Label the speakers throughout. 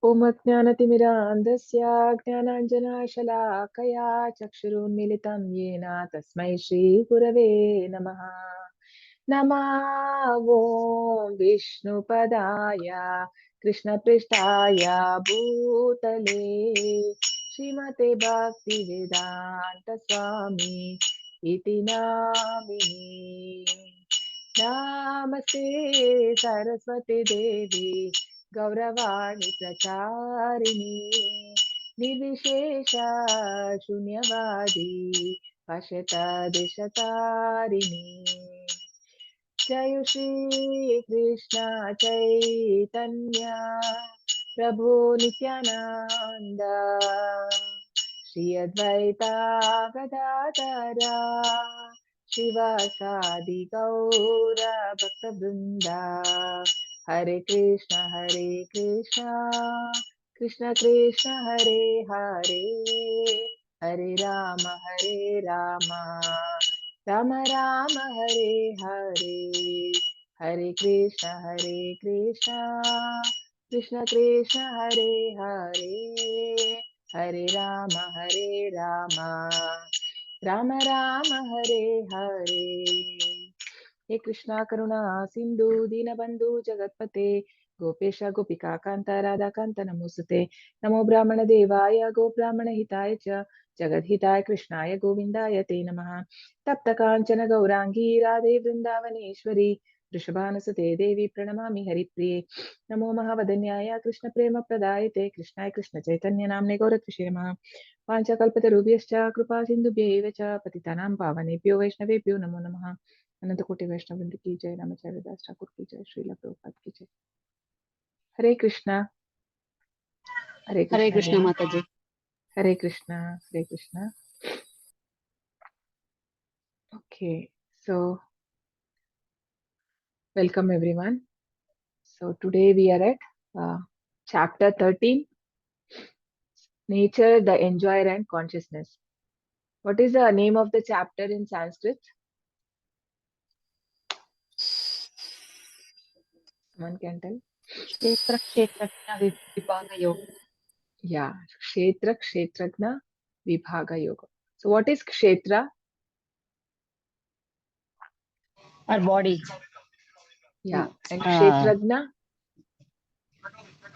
Speaker 1: ॐ अज्ञानतिमिरान्धस्य ज्ञानाञ्जनशलाकया चक्षुरुन्मिलितं येन तस्मै श्रीगुरवे नमः। नमः ॐ विष्णुपदाय कृष्णपृष्ठाय भूतले श्रीमते भक्तिवेदान्तस्वामी इति नामिने। नमस्ते सरस्वती देवी गौरवाणी प्रचारिणी निर्विशेष शून्यवादी पश्यत दिशतारिणी। जय श्री कृष्ण चैतन्य प्रभु नित्यानंद श्री अद्वैता गदाधर शिवासादि गौर भक्तवृंदा। हरे कृष्ण कृष्ण कृष्ण हरे हरे, हरे राम राम राम हरे हरे, हरे कृष्ण कृष्ण कृष्ण हरे हरे, हरे राम राम राम हरे हरे। हे कृष्णा करुणा सिंधु दीनबंधु जगत्पते गोपेश गोपिका कांत राधा कांत नमोस्तुते। नमो ब्राह्मण देवाय गो ब्राह्मण हिताय च जगद्हिताय कृष्णाय गोविंदाय ते नमः। तप्त कांचन गौरांगी राधे वृंदावनेश्वरी वृषभानुसुते देवी प्रणमामि हरिप्रिये। नमो महावदन्याय कृष्ण प्रेम प्रदायते कृष्णाय कृष्ण चैतन्य नाम्ने गौरत्विषे नमः। वाञ्छाकल्पतरुभ्यश्च कृपा सिन्धुभ्यैव च पतितानां पावनेभ्यो वैष्णवेभ्यो नमो नमः। अनंत कोटि वैष्णव वृंद की जय। नमः दास ठाकुर की जय। श्रील प्रभुपाद की जय। हरे Krishna
Speaker 2: Hare Krishna
Speaker 1: everyone.
Speaker 2: Mataji.
Speaker 1: Hare Krishna Hare Krishna. Okay, so welcome everyone. So today we are at chapter 13, nature, the enjoyer and consciousness. What is the name of the chapter in Sanskrit? Someone can tell?
Speaker 2: Kshetragna Vibhaga Yoga.
Speaker 1: Yeah, Kshetra Kshetragna Vibhaga Yoga. So what is Kshetra?
Speaker 2: Our body.
Speaker 1: Yeah, and
Speaker 2: Uh,
Speaker 1: Kshetragna?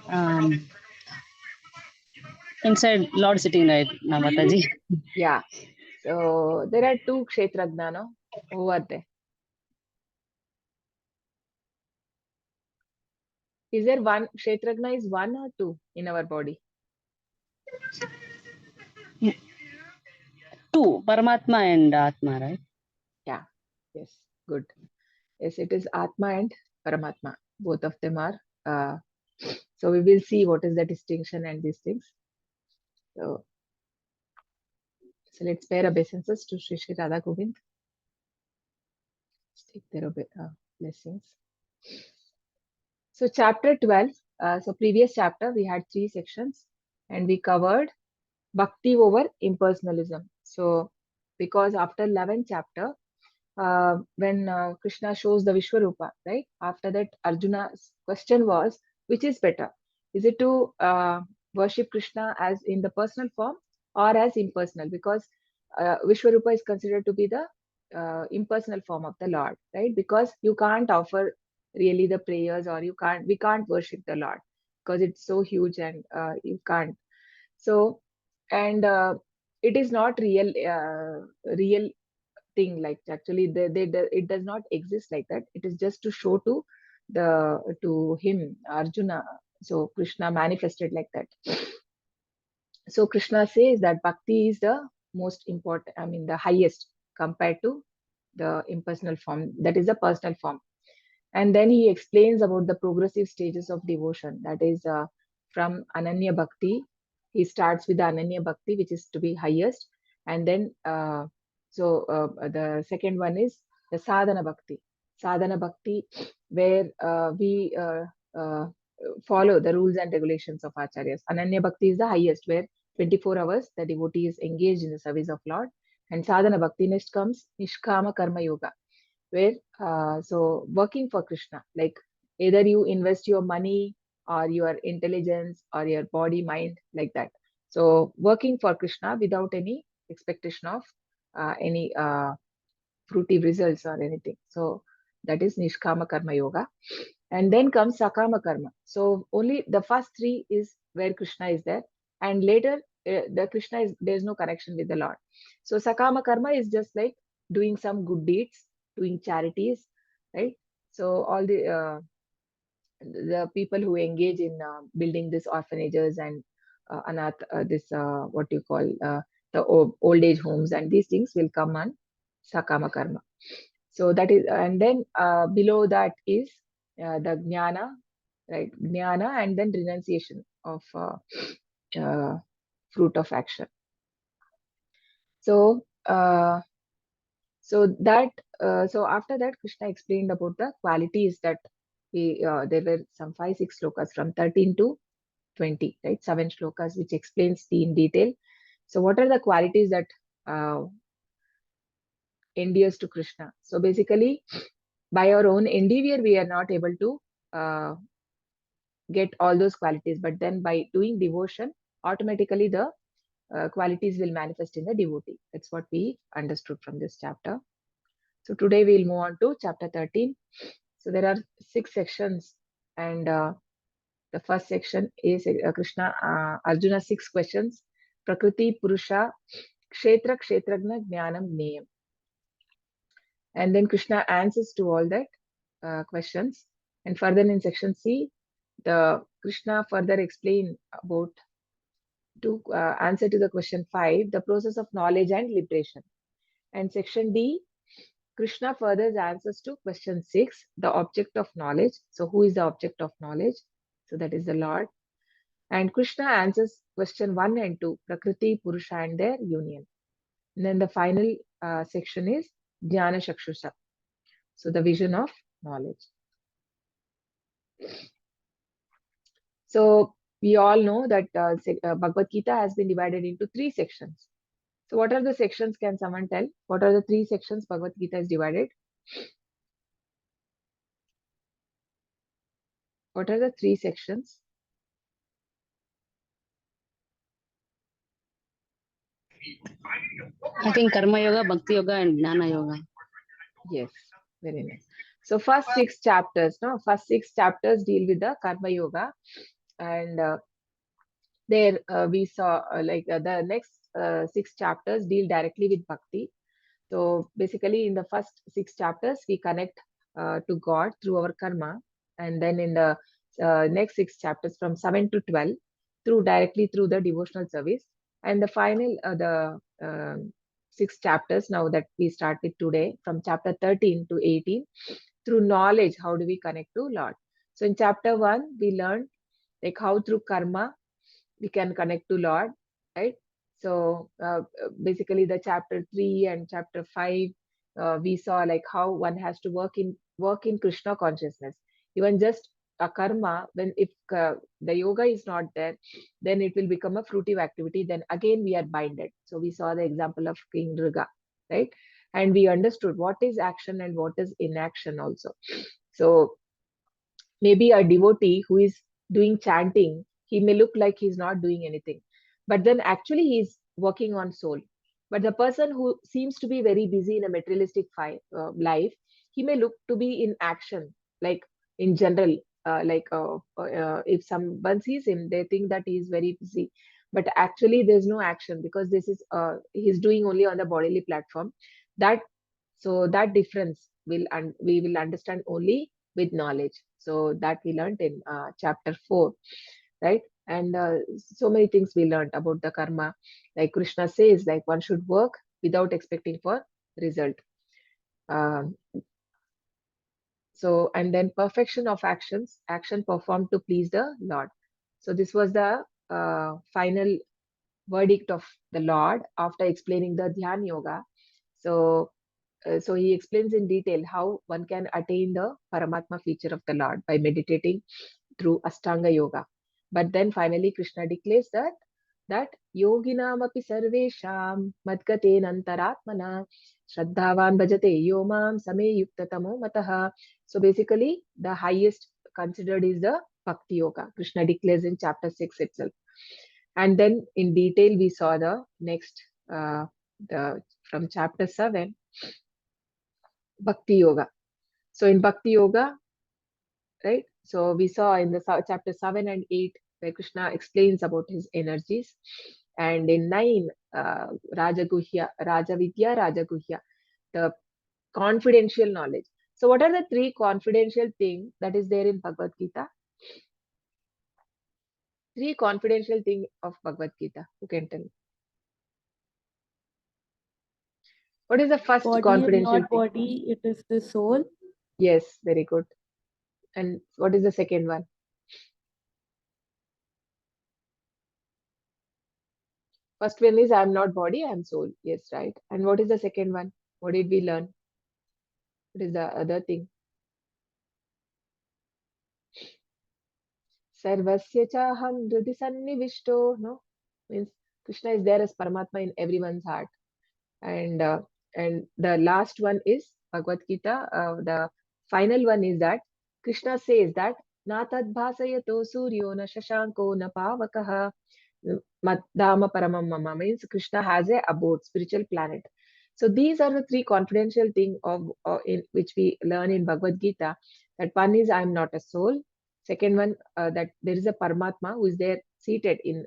Speaker 2: um, Inside Lord sitting right now, Mataji.
Speaker 1: Yeah. So there are two Kshetragna, no? Who are they? Is there one Kshetragna is one or two in our body?
Speaker 2: Two, Paramatma and Atma, right?
Speaker 1: Yeah. Yes. Good. Yes, it is Atma and Paramatma. Both of them are. So we will see what is the distinction and these things. So let's pay our obeisances to Sri Sri Radha Govind. Let's take their blessings. So chapter 12. So previous chapter we had 3 sections and we covered Bhakti over impersonalism. So because after 11th chapter, when Krishna shows the Vishwarupa, right? After that, Arjuna's question was, which is better? Is it to worship Krishna as in the personal form or as impersonal? Because Vishwarupa is considered to be the impersonal form of the Lord, right? Because you can't offer really the prayers, or we can't worship the Lord because it's so huge and you can't. So, and it is not real thing, like actually it does not exist like that. It is just to show to him, Arjuna. So Krishna manifested like that. So Krishna says that bhakti is the most important, I mean the highest compared to the impersonal form, that is the personal form. And then he explains about the progressive stages of devotion, that is from Ananya Bhakti. He starts with the Ananya Bhakti, which is to be highest. And then, the second one is the Sadhana Bhakti. Sadhana Bhakti, where we follow the rules and regulations of Acharyas. Ananya Bhakti is the highest, where 24 hours the devotee is engaged in the service of Lord. And Sadhana Bhakti next comes Nishkama Karma Yoga, where so working for Krishna, like either you invest your money or your intelligence or your body, mind, like that. So working for Krishna without any expectation of any fruitive results or anything. So that is Nishkama Karma Yoga. And then comes Sakama Karma. So only the first three is where Krishna is there. And later, the Krishna is, there's no connection with the Lord. So Sakama Karma is just like doing some good deeds, doing charities, right? So all the people who engage in building these orphanages and anath, what you call the old age homes and these things will come on Sakama Karma. So that is, and then below that is the jnana, right? Jnana and then renunciation of uh, fruit of action. So, so after that, Krishna explained about the qualities that there were some 5-6 slokas from 13 to 20, right? 7 shlokas, which explains in detail. So what are the qualities that uh, endears to Krishna? So basically, by our own endeavor, we are not able to get all those qualities, but then by doing devotion, automatically the qualities will manifest in the devotee. That's what we understood from this chapter. So today we'll move on to chapter 13. So there are 6 sections, and the first section is Krishna, Arjuna 6 questions. Prakriti, Purusha, Kshetra, Kshetragna, Jnanam, Gneyam. And then Krishna answers to all that questions. And further in section C, the Krishna further explain about to answer to the question 5, the process of knowledge and liberation. And section D, Krishna further answers to question 6, the object of knowledge. So who is the object of knowledge? So that is the Lord. And Krishna answers question 1 and 2, Prakriti, Purusha and their union. And then the final section is Jnana Chakshusha. So the vision of knowledge. So we all know that Bhagavad Gita has been divided into 3 sections. So what are the sections? Can someone tell? What are the 3 sections Bhagavad Gita is divided? What are the 3 sections?
Speaker 2: I think Karma Yoga, Bhakti Yoga, and Jnana Yoga.
Speaker 1: Yes, very nice. So first 6 chapters, no? First 6 chapters deal with the Karma Yoga, and there we saw the next 6 chapters deal directly with Bhakti. So basically, in the first 6 chapters, we connect to God through our karma, and then in the next 6 chapters, from 7 to 12, directly through the devotional service, and the final 6 chapters now that we start with today, from chapter 13 to 18, through knowledge. How do we connect to Lord? So in chapter 1, we learned like how through karma we can connect to Lord, right? So basically, the chapter 3 and chapter 5, we saw like how one has to work in Krishna consciousness. Even just a karma, when if the yoga is not there, then it will become a fruitive activity. Then again we are binded. So we saw the example of King Durga, right? And we understood what is action and what is inaction also. So maybe a devotee who is doing chanting, he may look like he's not doing anything, but then actually he's working on soul. But the person who seems to be very busy in a materialistic life, he may look to be in action, like in general. If someone sees him, they think that he is very busy, but actually there's no action, because this is he's doing only on the bodily platform. That So that difference we will understand only with knowledge. So that we learned in chapter 4, right? And so many things we learned about the karma. Like Krishna says, like one should work without expecting for result. Um, and then perfection of action performed to please the Lord. So this was the final verdict of the Lord after explaining the Dhyan Yoga. So he explains in detail how one can attain the Paramatma feature of the Lord by meditating through Ashtanga Yoga. But then finally Krishna declares that yoginam api sarvesham madgaten antaratmana shraddhavan bhajate yomam same yuktatamo mataha. So basically the highest considered is the Bhakti Yoga. Krishna declares in chapter 6 itself. And then in detail, we saw the next, from chapter 7, Bhakti Yoga. So in Bhakti Yoga, right? So we saw in the chapter 7 and 8, where Krishna explains about his energies. And in 9, Rajavidya, Rajaguhya, the confidential knowledge. So what are the 3 confidential things that is there in Bhagavad Gita? 3 confidential things of Bhagavad Gita. Who can tell me? What is the first
Speaker 3: Body is
Speaker 1: confidential
Speaker 3: not
Speaker 1: thing?
Speaker 3: body, it is the soul.
Speaker 1: Yes, very good. And what is the second one? First one is I am not body, I am soul. Yes, right. And what is the second one? What did we learn? What is the other thing? Sarvasya chaham hridi sannivishto. No? Means Krishna is there as Paramatma in everyone's heart. And the last one is Bhagavad Gita. The final one is that Krishna says that na tad bhasayato suryo na shashanko na pavakaha Dhamma Paramam Mama, means Krishna has a abode, spiritual planet. So these are the 3 confidential things in which we learn in Bhagavad Gita. That one is I am not a soul. Second one, that there is a Paramatma who is there seated in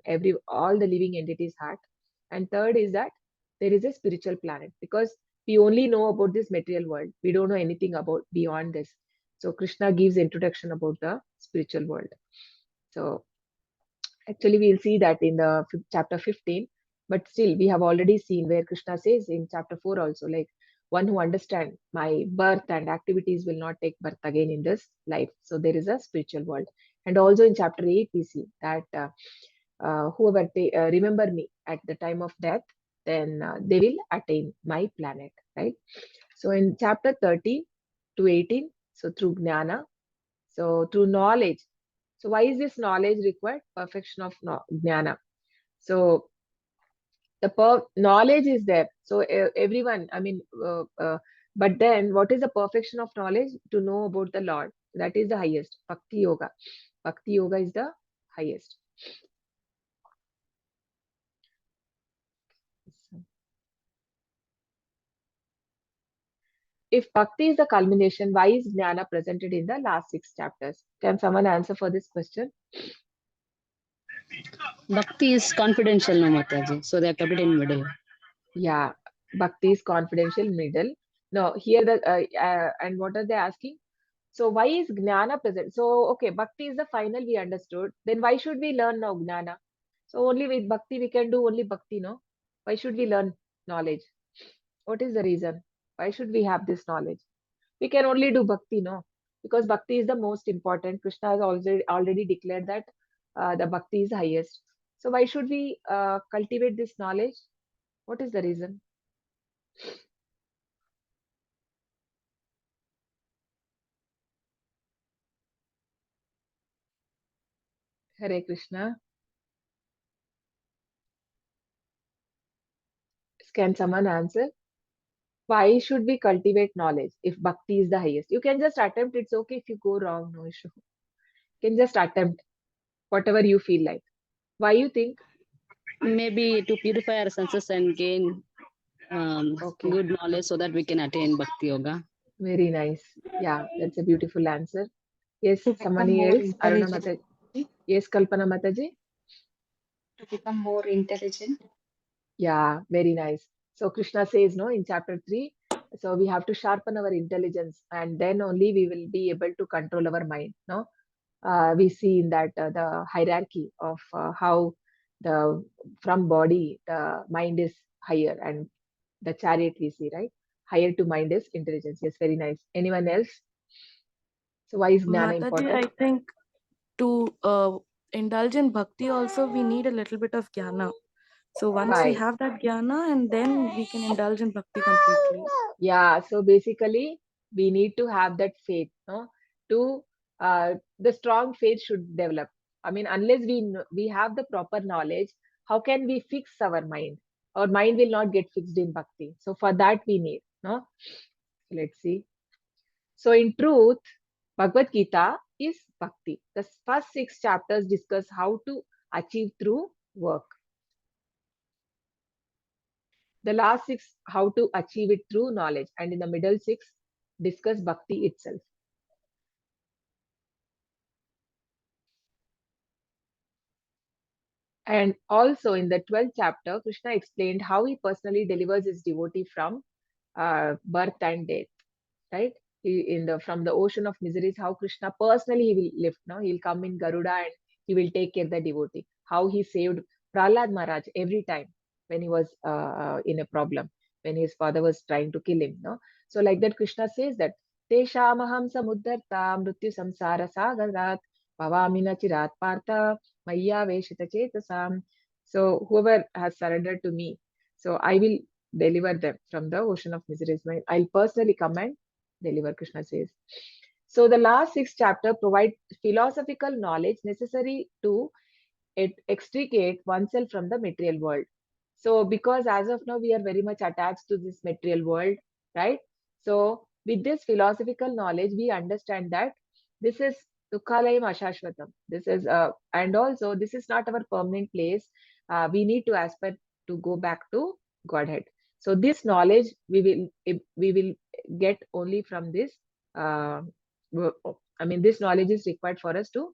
Speaker 1: all the living entities' heart. And third is that there is a spiritual planet, because we only know about this material world. We don't know anything about beyond this. So Krishna gives introduction about the spiritual world. So actually, we'll see that in the chapter 15, but still, we have already seen where Krishna says in chapter 4 also, like, one who understands my birth and activities will not take birth again in this life. So there is a spiritual world. And also in chapter 8, we see that whoever remember me at the time of death, then they will attain my planet, right? So in chapter 13 to 18, so through jnana, so through knowledge. So why is this knowledge required? Perfection of jnana. So the knowledge is there. So everyone, I mean, but then what is the perfection of knowledge? To know about the Lord. That is the highest. Bhakti Yoga. Bhakti Yoga is the highest. If Bhakti is the culmination, why is Jnana presented in the last 6 chapters? Can someone answer for this question?
Speaker 2: Bhakti is confidential, no Mataji. So they are kept it in middle.
Speaker 1: Yeah, Bhakti is confidential middle. No, here and what are they asking? So why is Jnana present? So, okay, Bhakti is the final, we understood. Then why should we learn now Jnana? So only with Bhakti we can do only Bhakti, no? Why should we learn knowledge? What is the reason? Why should we have this knowledge? We can only do Bhakti, no? Because Bhakti is the most important. Krishna has already declared that the Bhakti is highest. So why should we cultivate this knowledge? What is the reason? Hare Krishna. Can someone answer? Why should we cultivate knowledge if bhakti is the highest? You can just attempt. It's okay if you go wrong, no issue. You can just attempt whatever you feel like. Why you think?
Speaker 2: Maybe to purify our senses and gain
Speaker 1: Okay,
Speaker 2: good knowledge so that we can attain Bhakti Yoga.
Speaker 1: very nice. Yeah, that's a beautiful answer. Yes,
Speaker 4: To
Speaker 1: someone
Speaker 4: become more
Speaker 1: else? Aruna
Speaker 4: intelligent.
Speaker 1: Mataji. Yes, Kalpana Mataji.
Speaker 4: To become more intelligent.
Speaker 1: Yeah, very nice. So Krishna says, no, in chapter 3, so we have to sharpen our intelligence, and then only we will be able to control our mind. No, we see in that the hierarchy of how the from body the mind is higher, and the chariot we see, right, higher to mind is intelligence. Yes, very nice. Anyone else? So why is jnana
Speaker 3: Mataji,
Speaker 1: important?
Speaker 3: I think to indulge in bhakti also we need a little bit of jnana. So once we
Speaker 1: Why?
Speaker 3: have that jnana, and then we can indulge in bhakti completely.
Speaker 1: Yeah, so basically we need to have that faith, no, to the strong faith should develop. I mean, unless we have the proper knowledge, how can we fix our mind? Our mind will not get fixed in bhakti. So for that we need, no. Let's see. So in truth, Bhagavad Gita is bhakti. The first 6 chapters discuss how to achieve through work. The last 6, how to achieve it through knowledge. And in the middle 6, discuss bhakti itself. And also in the 12th chapter, Krishna explained how he personally delivers his devotee from birth and death, right? From the ocean of miseries, how Krishna personally he will lift. No, he'll come in Garuda and he will take care of the devotee. How he saved Prahlad Maharaj every time when he was in a problem, when his father was trying to kill him. No, so like that, Krishna says that Teshamaham samuddarta mrityu samsara sagarat bhavamina chirat partha maya veshita chetasam. So whoever has surrendered to me, so I will deliver them from the ocean of miseries. I'll personally come and deliver, Krishna says. So the last 6 chapter provide philosophical knowledge necessary to extricate oneself from the material world. So because as of now we are very much attached to this material world, right? So with this philosophical knowledge, we understand that this is Dukhalayam Ashashvatam. This is and also this is not our permanent place. We need to aspire to go back to Godhead. So this knowledge we will get only from this. I mean, this knowledge is required for us to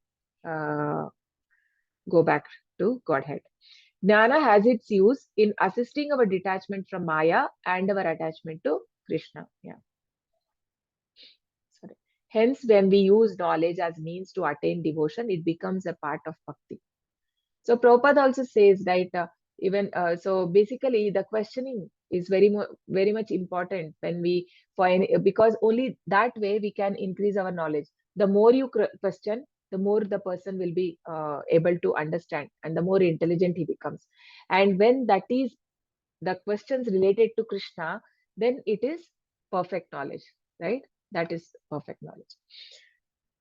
Speaker 1: go back to Godhead. Jnana has its use in assisting our detachment from Maya and our attachment to Krishna. Yeah. Sorry. Hence, when we use knowledge as means to attain devotion, it becomes a part of bhakti. So Prabhupada also says that even so basically the questioning is very much important when we find, because only that way we can increase our knowledge. The more you question, the more the person will be able to understand and the more intelligent he becomes. And when that is the questions related to Krishna, then it is perfect knowledge, right? That is perfect knowledge.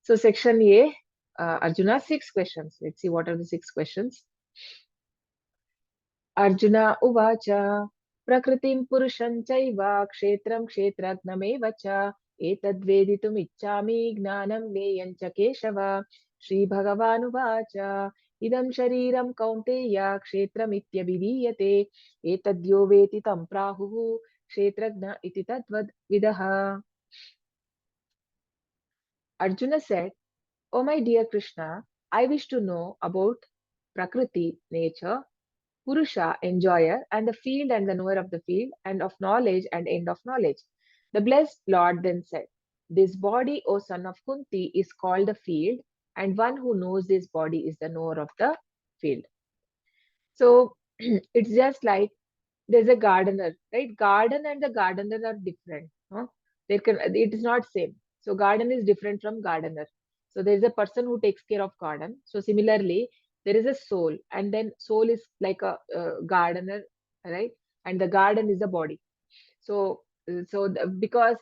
Speaker 1: So section A, Arjuna, 6 questions. Let's see what are the 6 questions. Arjuna uvacha prakritim purusham chaiva kshetram kshetragnam cha etadveditum ichchami gnanam neyam cha keshava. Shri Bhagavan uvacha idam shariram kaunteya kshetram ityabhidiyate etadyo veti tam prahuhu kshetragna iti tadvad vidaha. Arjuna said, "Oh my dear Krishna, I wish to know about Prakriti, nature, Purusha, enjoyer, and the field and the knower of the field, and of knowledge and end of knowledge." The blessed Lord then said, "This body, O son of Kunti, is called the field, and one who knows this body is the knower of the field." So it's just like there's a gardener, right? Garden and the gardener are different. Huh? It is not same. So garden is different from gardener. So there is a person who takes care of garden. So similarly, there is a soul, and then soul is like a gardener, right? And the garden is the body. So because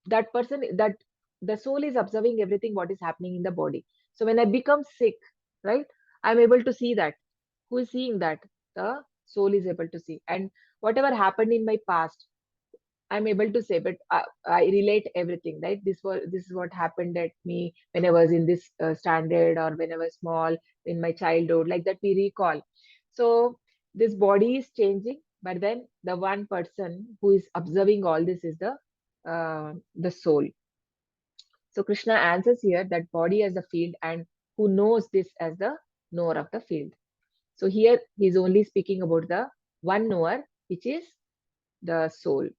Speaker 1: that person, that the soul is observing everything what is happening in the body. So when I become sick, right, I'm able to see that. Who is seeing that? The soul is able to see. And whatever happened in my past, I'm able to say, but I relate everything, right? This is what happened at me when I was in this standard, or when I was small in my childhood, like that we recall. So this body is changing, but then the one person who is observing all this is the soul. So Krishna answers here that body as the field, and who knows this as the knower of the field. So here he is only speaking about the one knower, which is the soul.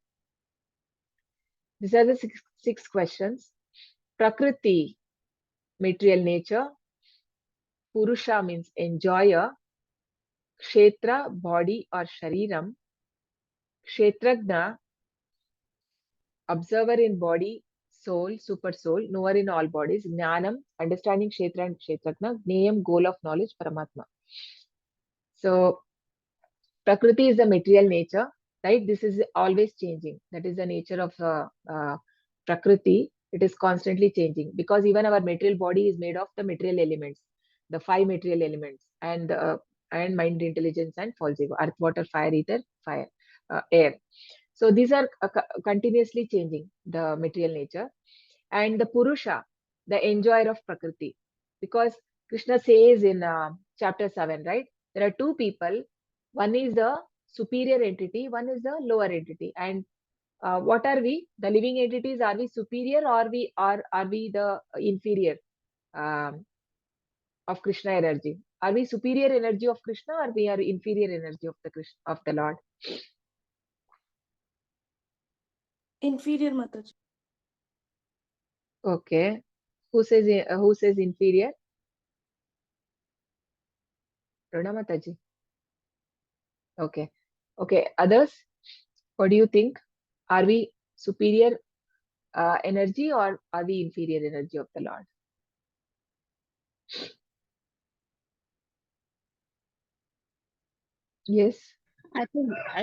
Speaker 1: These are the six questions. Prakriti, material nature. Purusha means enjoyer. Kshetra, body or shariram. Kshetragna, observer in body, soul, super soul, knower in all bodies. Jnanam, understanding Kshetra and Kshetragna. Gneyam, goal of knowledge, Paramatma. So Prakriti is the material nature, right? This is always changing. That is the nature of Prakriti. It is constantly changing, because even our material body is made of the material elements, the 5 material elements, and mind, intelligence, and false ego: earth, water, fire, ether, fire, air. So these are continuously changing, the material nature. And the Purusha, the enjoyer of Prakriti. Because Krishna says in chapter 7, right? There are two people. One is the superior entity, one is the lower entity. And what are we? The living entities, are we superior or are we the inferior um, of Krishna energy? Are we superior energy of Krishna or we are inferior energy of the Krishna, of the Lord?
Speaker 3: Inferior Mataji.
Speaker 1: Okay. Who says inferior? Rana Mataji. Okay. Okay. Others, what do you think? Are we superior energy or are we inferior energy of the Lord? Yes.
Speaker 2: I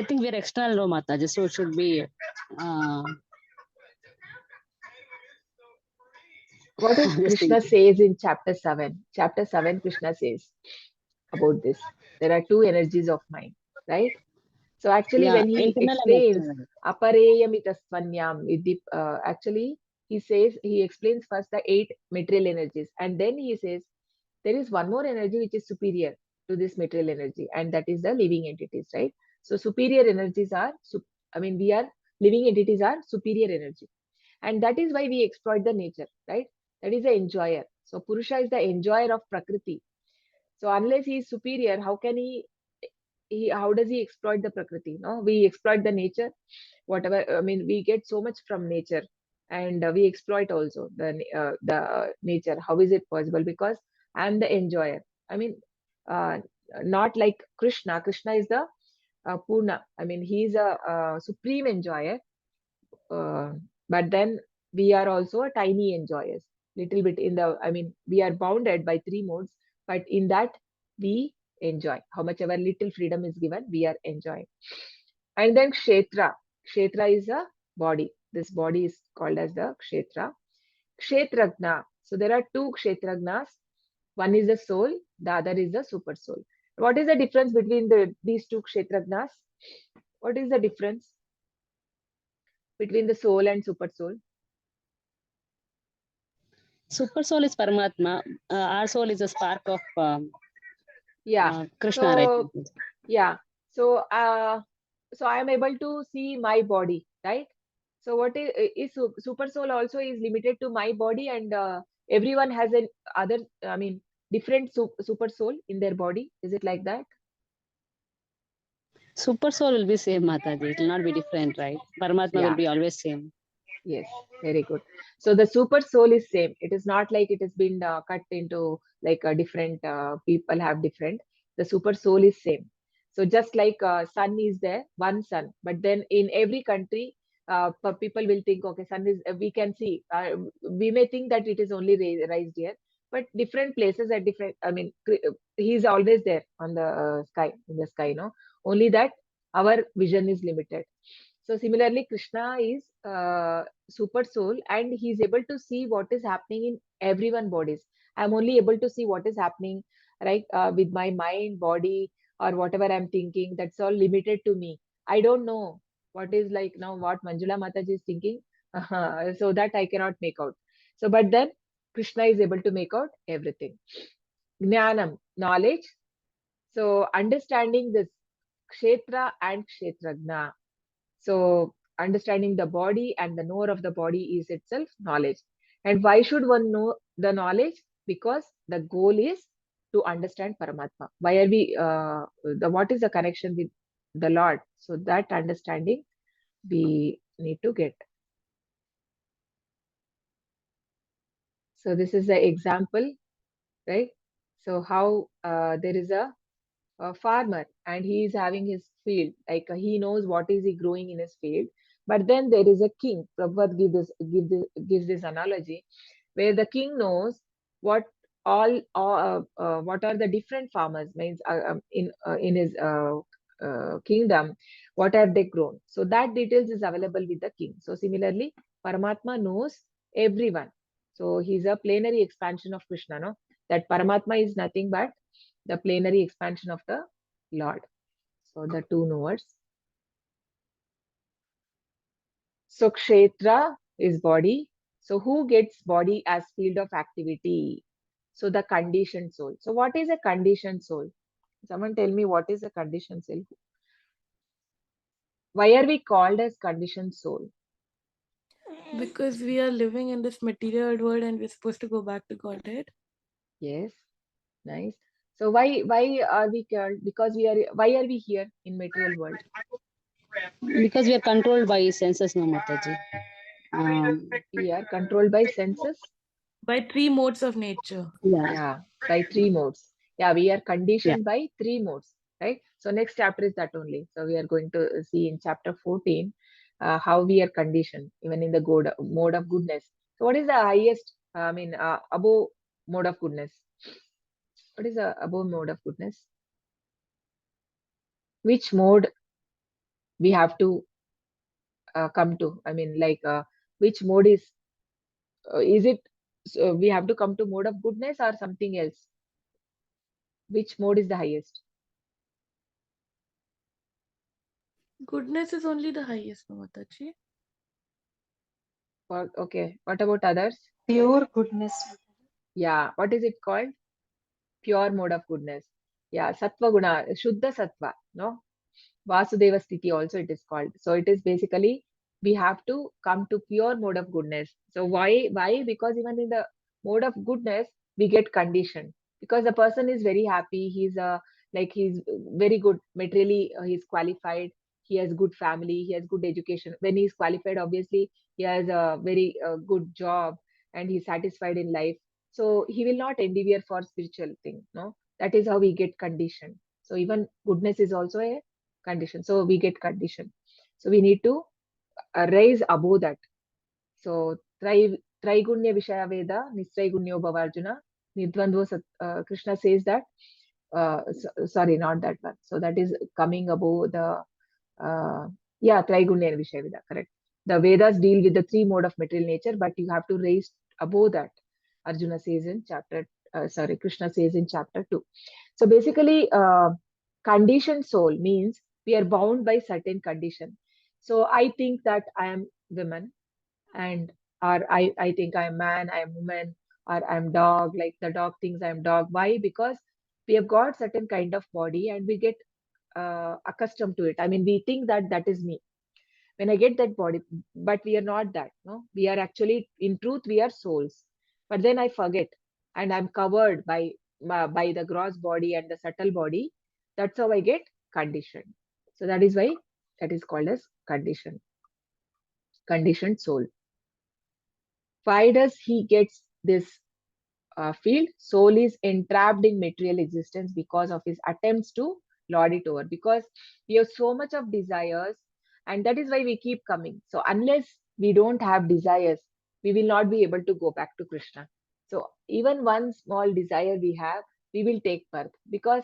Speaker 2: think we're external, no, Mataji. So it should be.
Speaker 1: What does
Speaker 2: Just
Speaker 1: Krishna
Speaker 2: thinking.
Speaker 1: says in chapter 7? Chapter 7, Krishna says about this. There are two energies of mind, right? So actually,
Speaker 2: Yeah,
Speaker 1: when he
Speaker 2: internal and
Speaker 1: explains
Speaker 2: external.
Speaker 1: apareyamitasvanyam, actually he says he explains first the 8 material energies, and then he says there is one more energy which is superior to this material energy, and that is the living entities, right? So superior energies are, we are living entities are superior energy, and that is why we exploit the nature, right? That is the enjoyer. So Purusha is the enjoyer of Prakriti. So unless he is superior, how can how does he exploit the Prakriti? No, we exploit the nature, whatever. We get so much from nature, and we exploit also the nature. How is it possible? Because I'm the enjoyer. I mean, uh, not like Krishna. Krishna is the Purna. He's a supreme enjoyer, uh, but then we are also a tiny enjoyers, little bit in the, we are bounded by three modes, but in that we enjoy how much ever little freedom is given, we are enjoying. And then Kshetra is a body. This body is called as the Kshetragna. So there are two Kshetragnas. One is the soul, the other is the super soul. What is the difference between these two Kshetragnas? What is the difference between the soul and super soul?
Speaker 2: Super soul is Paramatma. Our soul is a spark of
Speaker 1: Yeah.
Speaker 2: Krishna, right?
Speaker 1: So yeah. So so I am able to see my body, right? So what super soul also is limited to my body, and everyone has an other, different super soul in their body. Is it like that?
Speaker 2: Super soul will be same, Mataji. It will not be different, right? Paramatma will
Speaker 1: Yeah.
Speaker 2: be always same.
Speaker 1: Yes, very good. So the super soul is same. It is not like it has been cut into like a different people have different. The super soul is same. So just like sun is there, one sun, but then in every country, people will think, okay, sun is we can see. We may think that it is only raised here, but different places are different. He is always there on the sky in the sky. No, only that our vision is limited. So similarly, Krishna is super soul, and he's able to see what is happening in everyone bodies. I'm only able to see what is happening, right, with my mind, body, or whatever I'm thinking. That's all limited to me. I don't know what is like now what Manjula Mataji is thinking, so that I cannot make out. So, but then Krishna is able to make out everything. Jnanam, knowledge. So understanding this Kshetra and Kshetragna. So, understanding the body and the knower of the body is itself knowledge. And why should one know the knowledge? Because the goal is to understand Paramatma. Why are we, what is the connection with the Lord? So, that understanding we need to get. So, this is the example, right? So, how there is a farmer and he is having his field, like he knows what is he growing in his field, but then there is a king. Prabhupada gives this analogy where the king knows what what are the different farmers means in his kingdom, what have they grown. So that details is available with the king. So similarly, Paramatma knows everyone. So he's a plenary expansion of Krishna, no? That Paramatma is nothing but the plenary expansion of the Lord. So the two knowers. So Kshetra is body, So who gets body as field of activity? So the conditioned soul. So what is a conditioned soul? Someone tell me what is a conditioned soul? Why are we called as conditioned soul?
Speaker 3: Because we are living in this material world and we're supposed to go back to Godhead.
Speaker 1: Yes, nice. So why are we called? Because why are we here in material world?
Speaker 2: Because we are controlled by senses, no, Mataji.
Speaker 1: We are controlled by senses.
Speaker 3: By 3 modes of nature.
Speaker 2: Yeah.
Speaker 1: Yeah, by 3 modes. Yeah, we are
Speaker 2: Yeah.
Speaker 1: conditioned by 3 modes, right? So next chapter is that only. So we are going to see in chapter 14 how we are conditioned, even in the mode of goodness. So what is the highest, above mode of goodness? What is the above mode of goodness? Which mode we have to come to? Which mode is it, so we have to come to mode of goodness or something else? Which mode is the highest?
Speaker 3: Goodness is only the highest, no, Mataji.
Speaker 1: Okay, what about others?
Speaker 4: Pure goodness.
Speaker 1: Yeah, what is it called? Pure mode of goodness. Yeah, sattva guna, shuddha sattva, no? Vasudeva Sthiti also it is called. So it is basically we have to come to pure mode of goodness. So why? Why? Because even in the mode of goodness, we get conditioned. Because the person is very happy, he's very good materially, he's qualified, he has good family, he has good education. When he's qualified, obviously he has a very good job and he's satisfied in life. So he will not endeavor for spiritual thing, no? That is how we get conditioned. So even goodness is also a condition. So we get condition. So we need to rise above that. So Traigunya Vishaya Veda, Nistraigunya Bhavarjuna, Nidvandvo Krishna says that. Sorry, not that one. So that is coming above the Traigunya and Vishaya Veda, correct. The Vedas deal with the 3 mode of material nature, but you have to raise above that. Arjuna says in Krishna says in chapter 2. So basically, conditioned soul means we are bound by certain condition. So I think that I am woman, and or I think I am man, I am woman, or I am dog, like the dog thinks I am dog. Why? Because we have got certain kind of body and we get accustomed to it. I mean, we think that that is me when I get that body, but we are not that. No, we are actually, in truth, we are souls. But then I forget, and I'm covered by the gross body and the subtle body. That's how I get conditioned. So that is why that is called as conditioned soul. Why does he gets this field? Soul is entrapped in material existence because of his attempts to lord it over. Because we have so much of desires, and that is why we keep coming. So unless we don't have desires, we will not be able to go back to Krishna. So even one small desire we have, we will take birth, because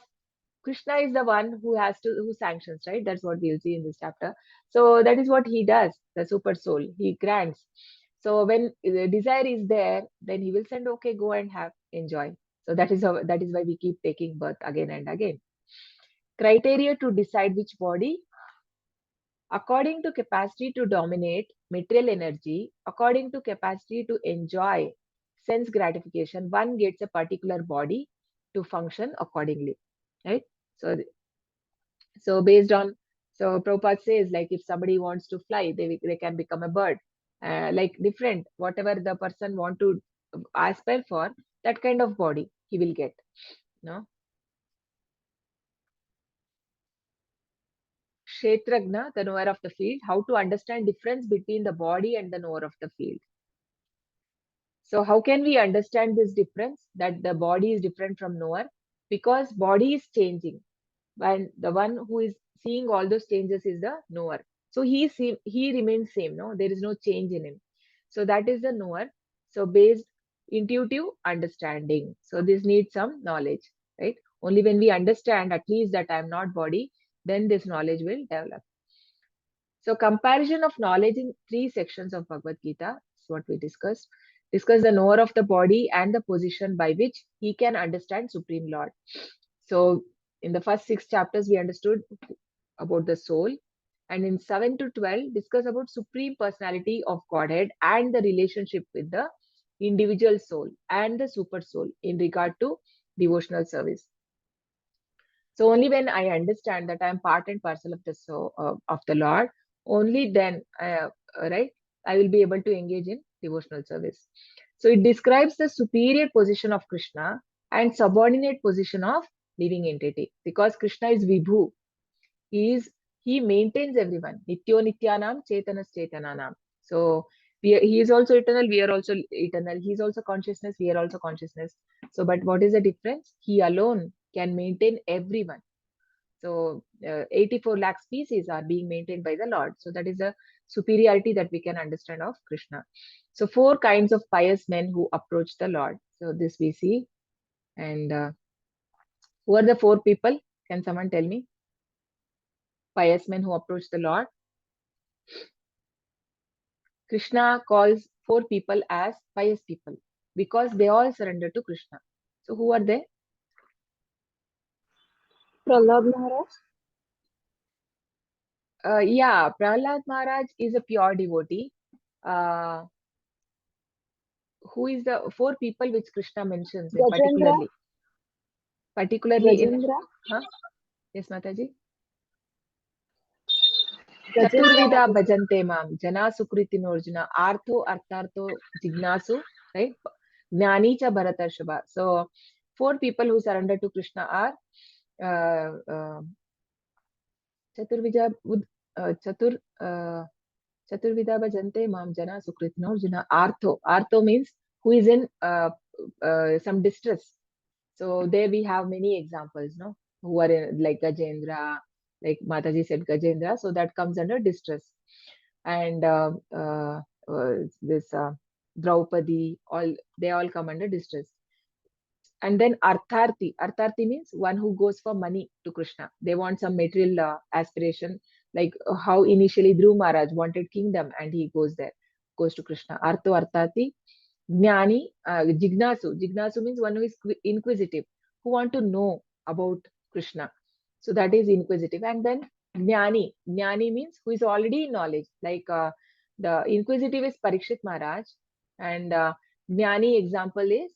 Speaker 1: Krishna is the one who sanctions, right? That's what we'll see in this chapter. So that is what he does, the super soul. He grants. So when the desire is there, then he will send, okay, go and have, enjoy. So that is why we keep taking birth again and again. Criteria to decide which body, according to capacity to dominate material energy, according to capacity to enjoy sense gratification, one gets a particular body to function accordingly, right? So based on, so Prabhupada says, like if somebody wants to fly, they can become a bird. Like different, whatever the person want to aspire for, that kind of body he will get. No? Kshetragna, the knower of the field, how to understand difference between the body and the knower of the field. So how can we understand this difference, that the body is different from knower? Because body is changing, and the one who is seeing all those changes is the knower. So he remains same, no, there is no change in him. So that is the knower. So based intuitive understanding. So this needs some knowledge, right? Only when we understand at least that I am not body, then this knowledge will develop. So comparison of knowledge in 3 sections of Bhagavad Gita is what we discussed. Discuss the knower of the body and the position by which he can understand Supreme Lord. So in the first 6 chapters, we understood about the soul, And in 7 to 12, discuss about Supreme Personality of Godhead and the relationship with the individual soul and the super soul in regard to devotional service. So only when I understand that I am part and parcel of the soul of the Lord, only then, right, I will be able to engage in devotional service. So it describes the superior position of Krishna and subordinate position of living entity, because Krishna is Vibhu. He maintains everyone. Nityo Nityanam Chetanas Chetananam. So he is also eternal, we are also eternal. He is also consciousness, we are also consciousness. So, but what is the difference? He alone can maintain everyone. So 84 lakh species are being maintained by the Lord. So that is the superiority that we can understand of Krishna. So 4 kinds of pious men who approach the Lord. So this we see. And who are the 4 people? Can someone tell me? Pious men who approach the Lord. Krishna calls 4 people as pious people because they all surrender to Krishna. So who are they?
Speaker 4: Prahlad Maharaj.
Speaker 1: Yeah, Prahlad Maharaj is a pure devotee. Uh, who is the 4 people which Krishna mentions in
Speaker 4: Gajendra.
Speaker 1: particularly in
Speaker 4: Gajendra.
Speaker 1: huh? Yes, Mataji.
Speaker 4: Gajendra
Speaker 1: Chaturvida
Speaker 4: Mataji.
Speaker 1: bhajante mam jana sukritino arjuna artho arthartho jignasu, right? Jnani cha bharatarshava. So 4 people who surrender to Krishna are Chaturvida Chatur Chaturvida bhajante mam jana sukritino arjuna artho. Artho means who is in some distress. So there we have many examples, no, who are in, like Gajendra, like Mataji said, Gajendra. So that comes under distress. And this Draupadi, all they all come under distress. And then Artharthi. Artharthi means one who goes for money to Krishna. They want some material aspiration, like how initially Dhruv Maharaj wanted kingdom and he goes there, goes to Krishna. Artho Artharthi. Jnani, Jignasu. Jignasu means one who is inquisitive, who want to know about Krishna. So that is inquisitive. And then Jnani. Jnani means who is already in knowledge. Like the inquisitive is Parikshit Maharaj. And Jnani example is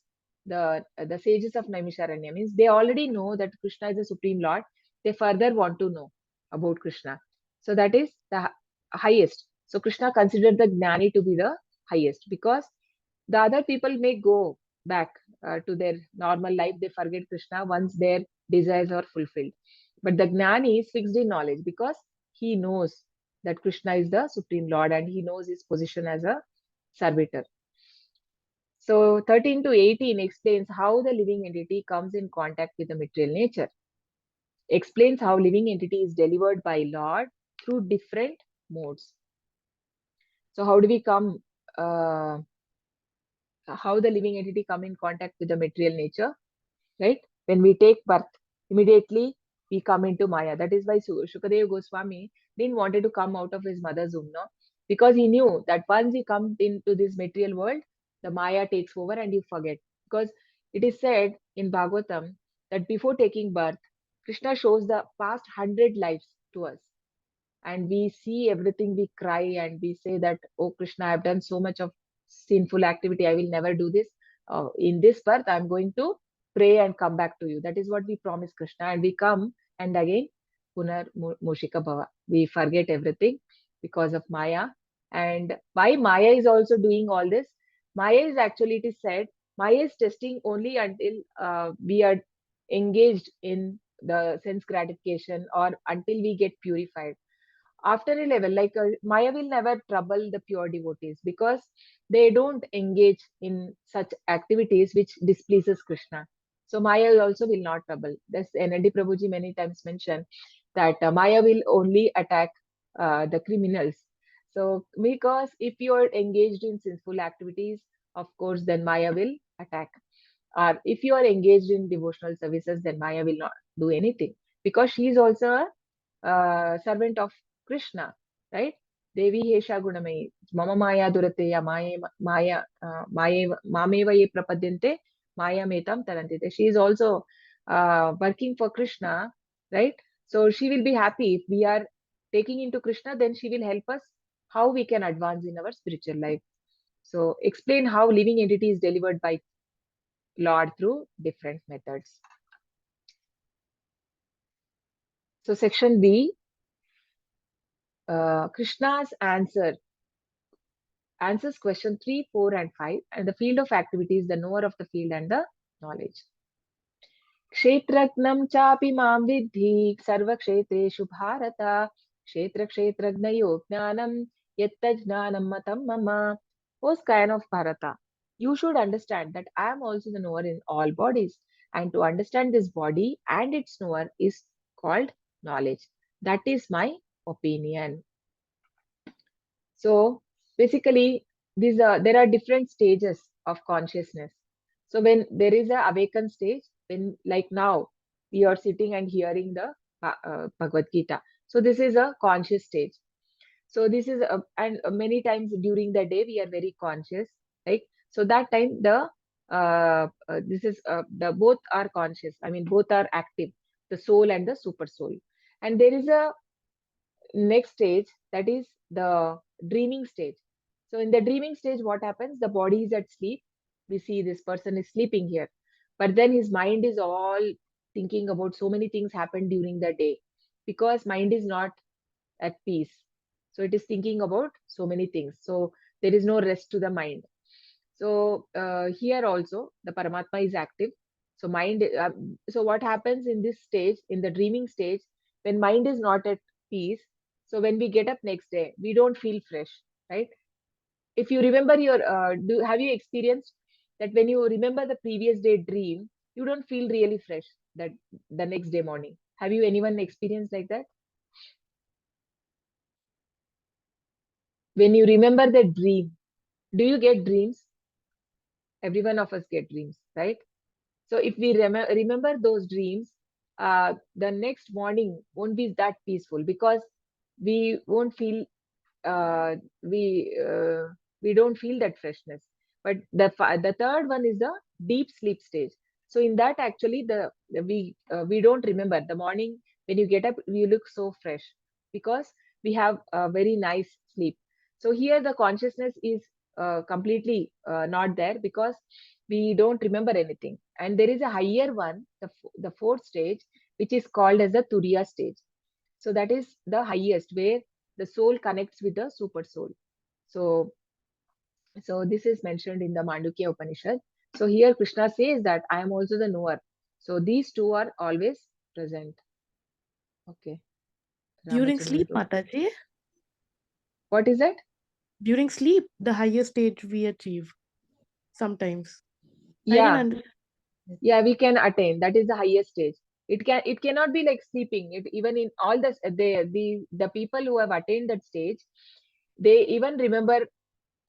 Speaker 1: the sages of Naimisharanya. Means they already know that Krishna is the Supreme Lord. They further want to know about Krishna. So that is the highest. So Krishna considered the Jnani to be the highest because the other people may go back to their normal life. They forget Krishna once their desires are fulfilled. But the Gnani is fixed in knowledge because he knows that Krishna is the Supreme Lord and he knows his position as a servitor. So 13 to 18 explains how the living entity comes in contact with the material nature. Explains how living entity is delivered by Lord through different modes. So how do we come how the living entity come in contact with the material nature, right? When we take birth, immediately we come into Maya. That is why Shukadeva Goswami didn't wanted to come out of his mother's womb, no? Because he knew that once he comes into this material world, the Maya takes over and you forget. Because it is said in Bhagavatam that before taking birth, Krishna shows the past 100 lives to us. And we see everything, we cry and we say that, oh Krishna, I've done so much of sinful activity, I will never do this. In this birth, I'm going to pray and come back to you. That is what we promise Krishna. And we come and again, Punar Mushika Bhava. We forget everything because of Maya. And why Maya is also doing all this? Maya is actually, it is said, Maya is testing only until we are engaged in the sense gratification or until we get purified. After a level, like Maya will never trouble the pure devotees because they don't engage in such activities which displeases Krishna. So Maya also will not trouble. This NLD Prabhuji many times mentioned that Maya will only attack the criminals. So because if you are engaged in sinful activities, of course, then Maya will attack. Or if you are engaged in devotional services, then Maya will not do anything because she is also a servant of Krishna, right? Devi Hesha Gunamai, Mama Maya Durateya, Maya Mameva Ye Prapadyante, Maya Metam Tarantite. She is also working for Krishna, right? So she will be happy if we are taking into Krishna, then she will help us how we can advance in our spiritual life. So explain how living entity is delivered by Lord through different methods. So section B, Krishna's answers question 3, 4 and 5, and the field of activity is the knower of the field and the knowledge. Kshetragnam chapi mam vidhi sarvakshetreshu bharata kshetragnyo jnanam yatta jnanam matam mama. O scion of Bharata, you should understand that I am also the knower in all bodies, and to understand this body and its knower is called knowledge. That is my opinion. So basically, there are different stages of consciousness. So when there is a awakened stage, when like now we are sitting and hearing the Bhagavad Gita. So this is a conscious stage. So this is and many times during the day we are very conscious, right? So that time this is the both are conscious. I mean both are active, the soul and the super soul. And there is a next stage, that is the dreaming stage. So in the dreaming stage, what happens? The body is at sleep. We see this person is sleeping here, but then his mind is all thinking about so many things happened during the day, because mind is not at peace. So it is thinking about so many things. So there is no rest to the mind. So here also the Paramatma is active. So so what happens in this stage, in the dreaming stage, when mind is not at peace, so when we get up next day, we don't feel fresh, right? If you remember have you experienced that when you remember the previous day dream, you don't feel really fresh that the next day morning? Have you anyone experienced like that? When you remember the dream, do you get dreams? Every one of us get dreams, right? So if we remember those dreams, the next morning won't be that peaceful, because we won't feel uh, we uh, we don't feel that freshness. But the third one is the deep sleep stage. So in that actually we don't remember the morning. When you get up, you look so fresh, because we have a very nice sleep. So here the consciousness is completely not there, because we don't remember anything. And there is a higher one, the fourth stage, which is called as the Turiya stage. So that is the highest, where the soul connects with the super soul. So this is mentioned in the Mandukya Upanishad. So here Krishna says that I am also the knower. So these two are always present. Okay.
Speaker 3: During
Speaker 1: Ramachandra
Speaker 3: sleep,
Speaker 1: will go.
Speaker 3: Mataji,
Speaker 1: What is that?
Speaker 3: during sleep, the highest stage we achieve sometimes. I didn't
Speaker 1: Yeah,
Speaker 3: understand.
Speaker 1: yeah, we can attain. That is the highest stage. It cannot be like sleeping. It even in all the people who have attained that stage, they even remember,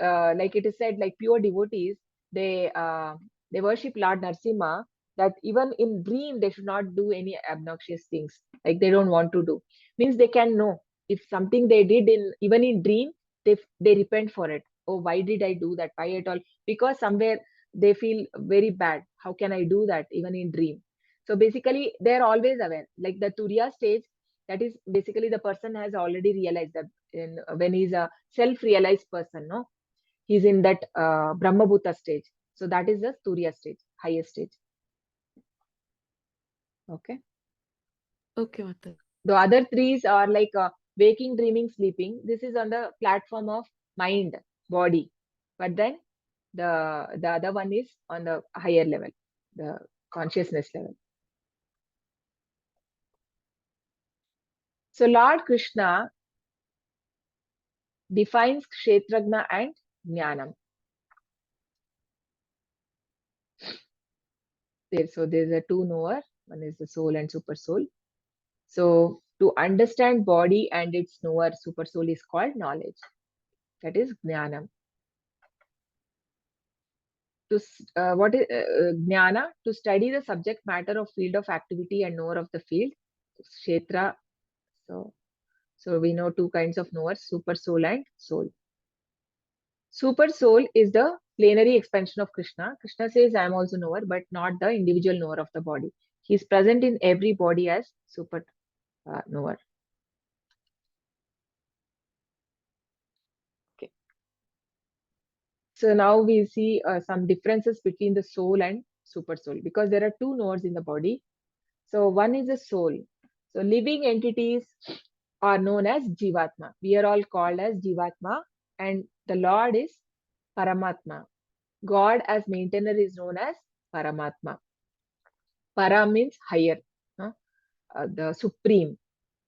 Speaker 1: like it is said, like pure devotees, they worship Lord Narsimha, that even in dream they should not do any obnoxious things, like they don't want to do. Means they can know if something they did in even in dream, they repent for it. Oh, why did I do that? Why at all? Because somewhere they feel very bad. How can I do that even in dream? So basically, they're always aware. Like the Turiya stage, that is basically the person has already realized that when he's a self-realized person, no, he's in that Brahmabhuta stage. So that is the Turiya stage, highest stage. Okay.
Speaker 3: Okay, Mataji.
Speaker 1: The other threes are like waking, dreaming, sleeping. This is on the platform of mind, body. But then the other one is on the higher level, the consciousness level. So Lord Krishna defines Kshetragna and Jnanam. So there's a two knower. One is the soul and super soul. So to understand body and its knower, super soul, is called knowledge. That is Jnanam. What is Jnana? To study the subject matter of field of activity and knower of the field, Kshetra. So we know two kinds of knowers, super soul and soul. Super soul is the plenary expansion of Krishna. Krishna says, I am also knower, but not the individual knower of the body. He is present in every body as super knower. So now we see some differences between the soul and super soul, because there are two nodes in the body. So one is the soul. So living entities are known as Jivatma. We are all called as Jivatma, and the Lord is Paramatma. God as maintainer is known as Paramatma. Para means higher, huh? The supreme,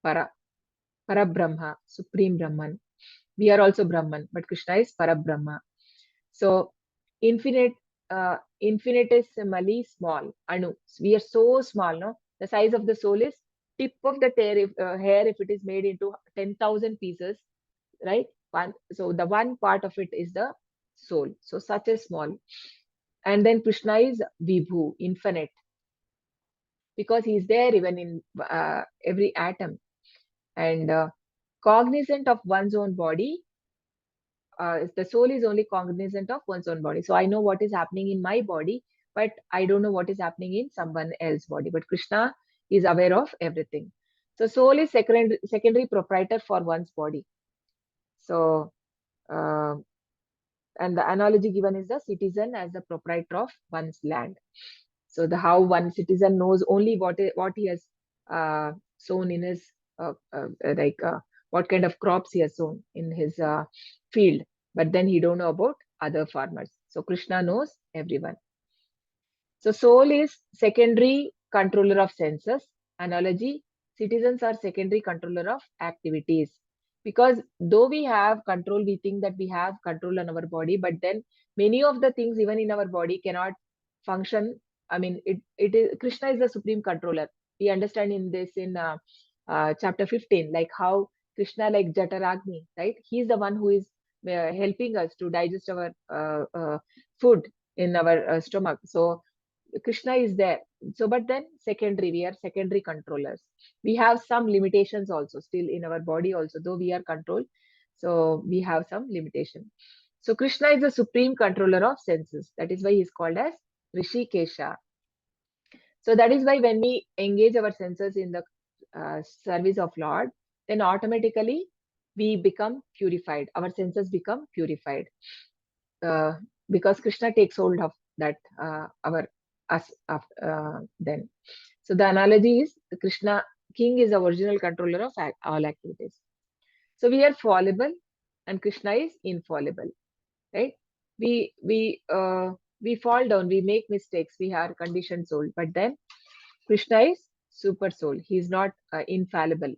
Speaker 1: Para, Parabrahma, supreme Brahman. We are also Brahman, but Krishna is Parabrahma. So infinite, infinitesimally small, Anu. We are so small, no? The size of the soul is tip of the hair if it is made into 10,000 pieces, right? So the one part of it is the soul. So such a small. And then Krishna is Vibhu, infinite, because he is there even in every atom. And cognizant of one's own body, the soul is only cognizant of one's own body. So I know what is happening in my body, but I don't know what is happening in someone else's body. But Krishna is aware of everything. So soul is secondary proprietor for one's body. So, uh, and the analogy given is the citizen as the proprietor of one's land. So the how one citizen knows only what he has sown in his like what kind of crops he has sown in his field, but then he don't know about other farmers. So Krishna knows everyone. So soul is secondary controller of senses. Analogy: citizens are secondary controller of activities. Because though we have control, we think that we have control on our body, but then many of the things even in our body cannot function. I mean, it is Krishna is the supreme controller. We understand in this in chapter 15, like how Krishna, like Jataragni, right? He's the one who is helping us to digest our food in our stomach. So Krishna is there. So, but then secondary, we are secondary controllers. We have some limitations also still in our body also, though we are controlled. So we have some limitation. So Krishna is the supreme controller of senses. That is why he is called as Rishikesha. So that is why when we engage our senses in the service of Lord, then automatically we become purified. Our senses become purified. uh, because Krishna takes hold of that our us then. So the analogy is the Krishna king is the original controller of all activities. So we are fallible and Krishna is infallible, right? We fall down, we make mistakes, we are conditioned soul, but then Krishna is super soul. He is not infallible.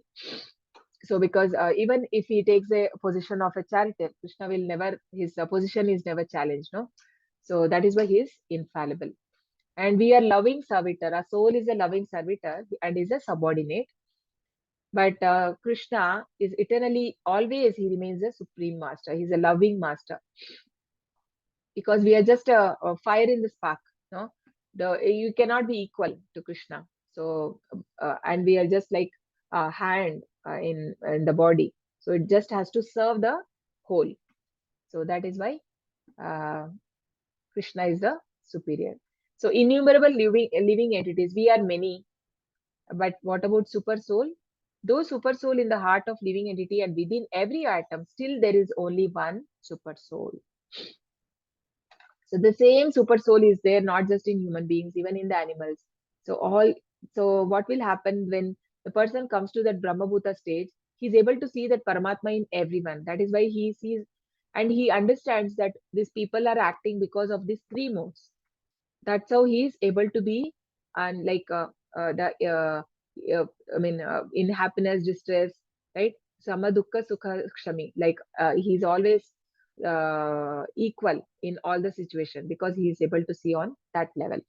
Speaker 1: So because even if he takes a position of a charioteer, Krishna will never, his position is never challenged, no? So that is why he is infallible. And we are loving servitor. Our soul is a loving servitor and is a subordinate. But Krishna is eternally, always he remains a supreme master. He's a loving master. Because we are just a fire in the spark, no? You cannot be equal to Krishna. So, and we are just like a hand in the body. So it just has to serve the whole. So that is why Krishna is the superior. So innumerable living entities. We are many, but what about super soul? Though super soul in the heart of living entity and within every atom, still there is only one super soul. So the same super soul is there not just in human beings, even in the animals. So what will happen when the person comes to that Brahmabhuta stage? He's able to see that Paramatma in everyone. That is why he sees and he understands that these people are acting because of these three modes. That's how he is able to be and like the in happiness, distress, right? Sama dukkha sukha kshami. Like he's always equal in all the situation because he is able to see on that level.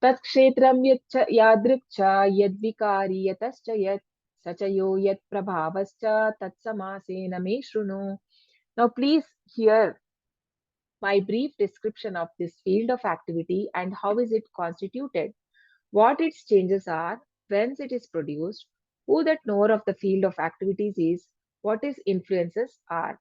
Speaker 1: Tat kshetram yadrikcha yadvikari yatascha yat sachayo yat prabhavascha tat samasena me shruno. Now please hear my brief description of this field of activity and how is it constituted, what its changes are, whence it is produced, who that knower of the field of activities is, what its influences are.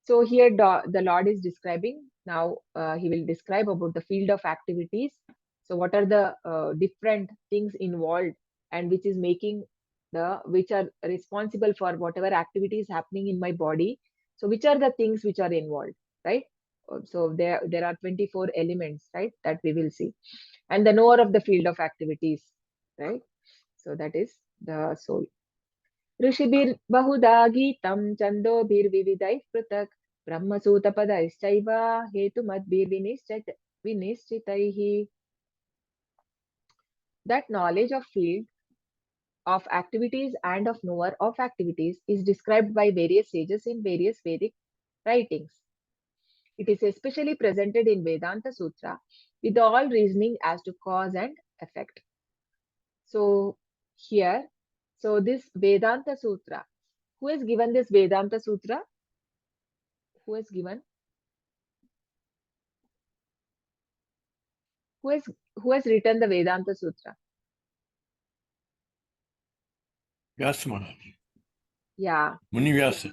Speaker 1: So here the Lord is describing, now he will describe about the field of activities. So what are the different things involved and which is making which are responsible for whatever activity is happening in my body. So which are the things which are involved, right? So there are 24 elements, right, that we will see. And the knower of the field of activities, right? So that is the soul. ऋषिभिर् बहुधा गीतं छन्दोभिर्विविधैः पृथक् ब्रह्मसूत्रपदैश्चैव हेतुमद्भिर्विनिश्चितैः. That knowledge of field of activities and of knower of activities is described by various sages in various Vedic writings. It is especially presented in Vedanta Sutra with all reasoning as to cause and effect. So here, so this Vedanta Sutra, who has given this Vedanta Sutra? Who has given? Who has who has written the Vedanta Sutra?
Speaker 5: Vyasa Maharaj.
Speaker 1: Yeah.
Speaker 5: Muni Vyasa.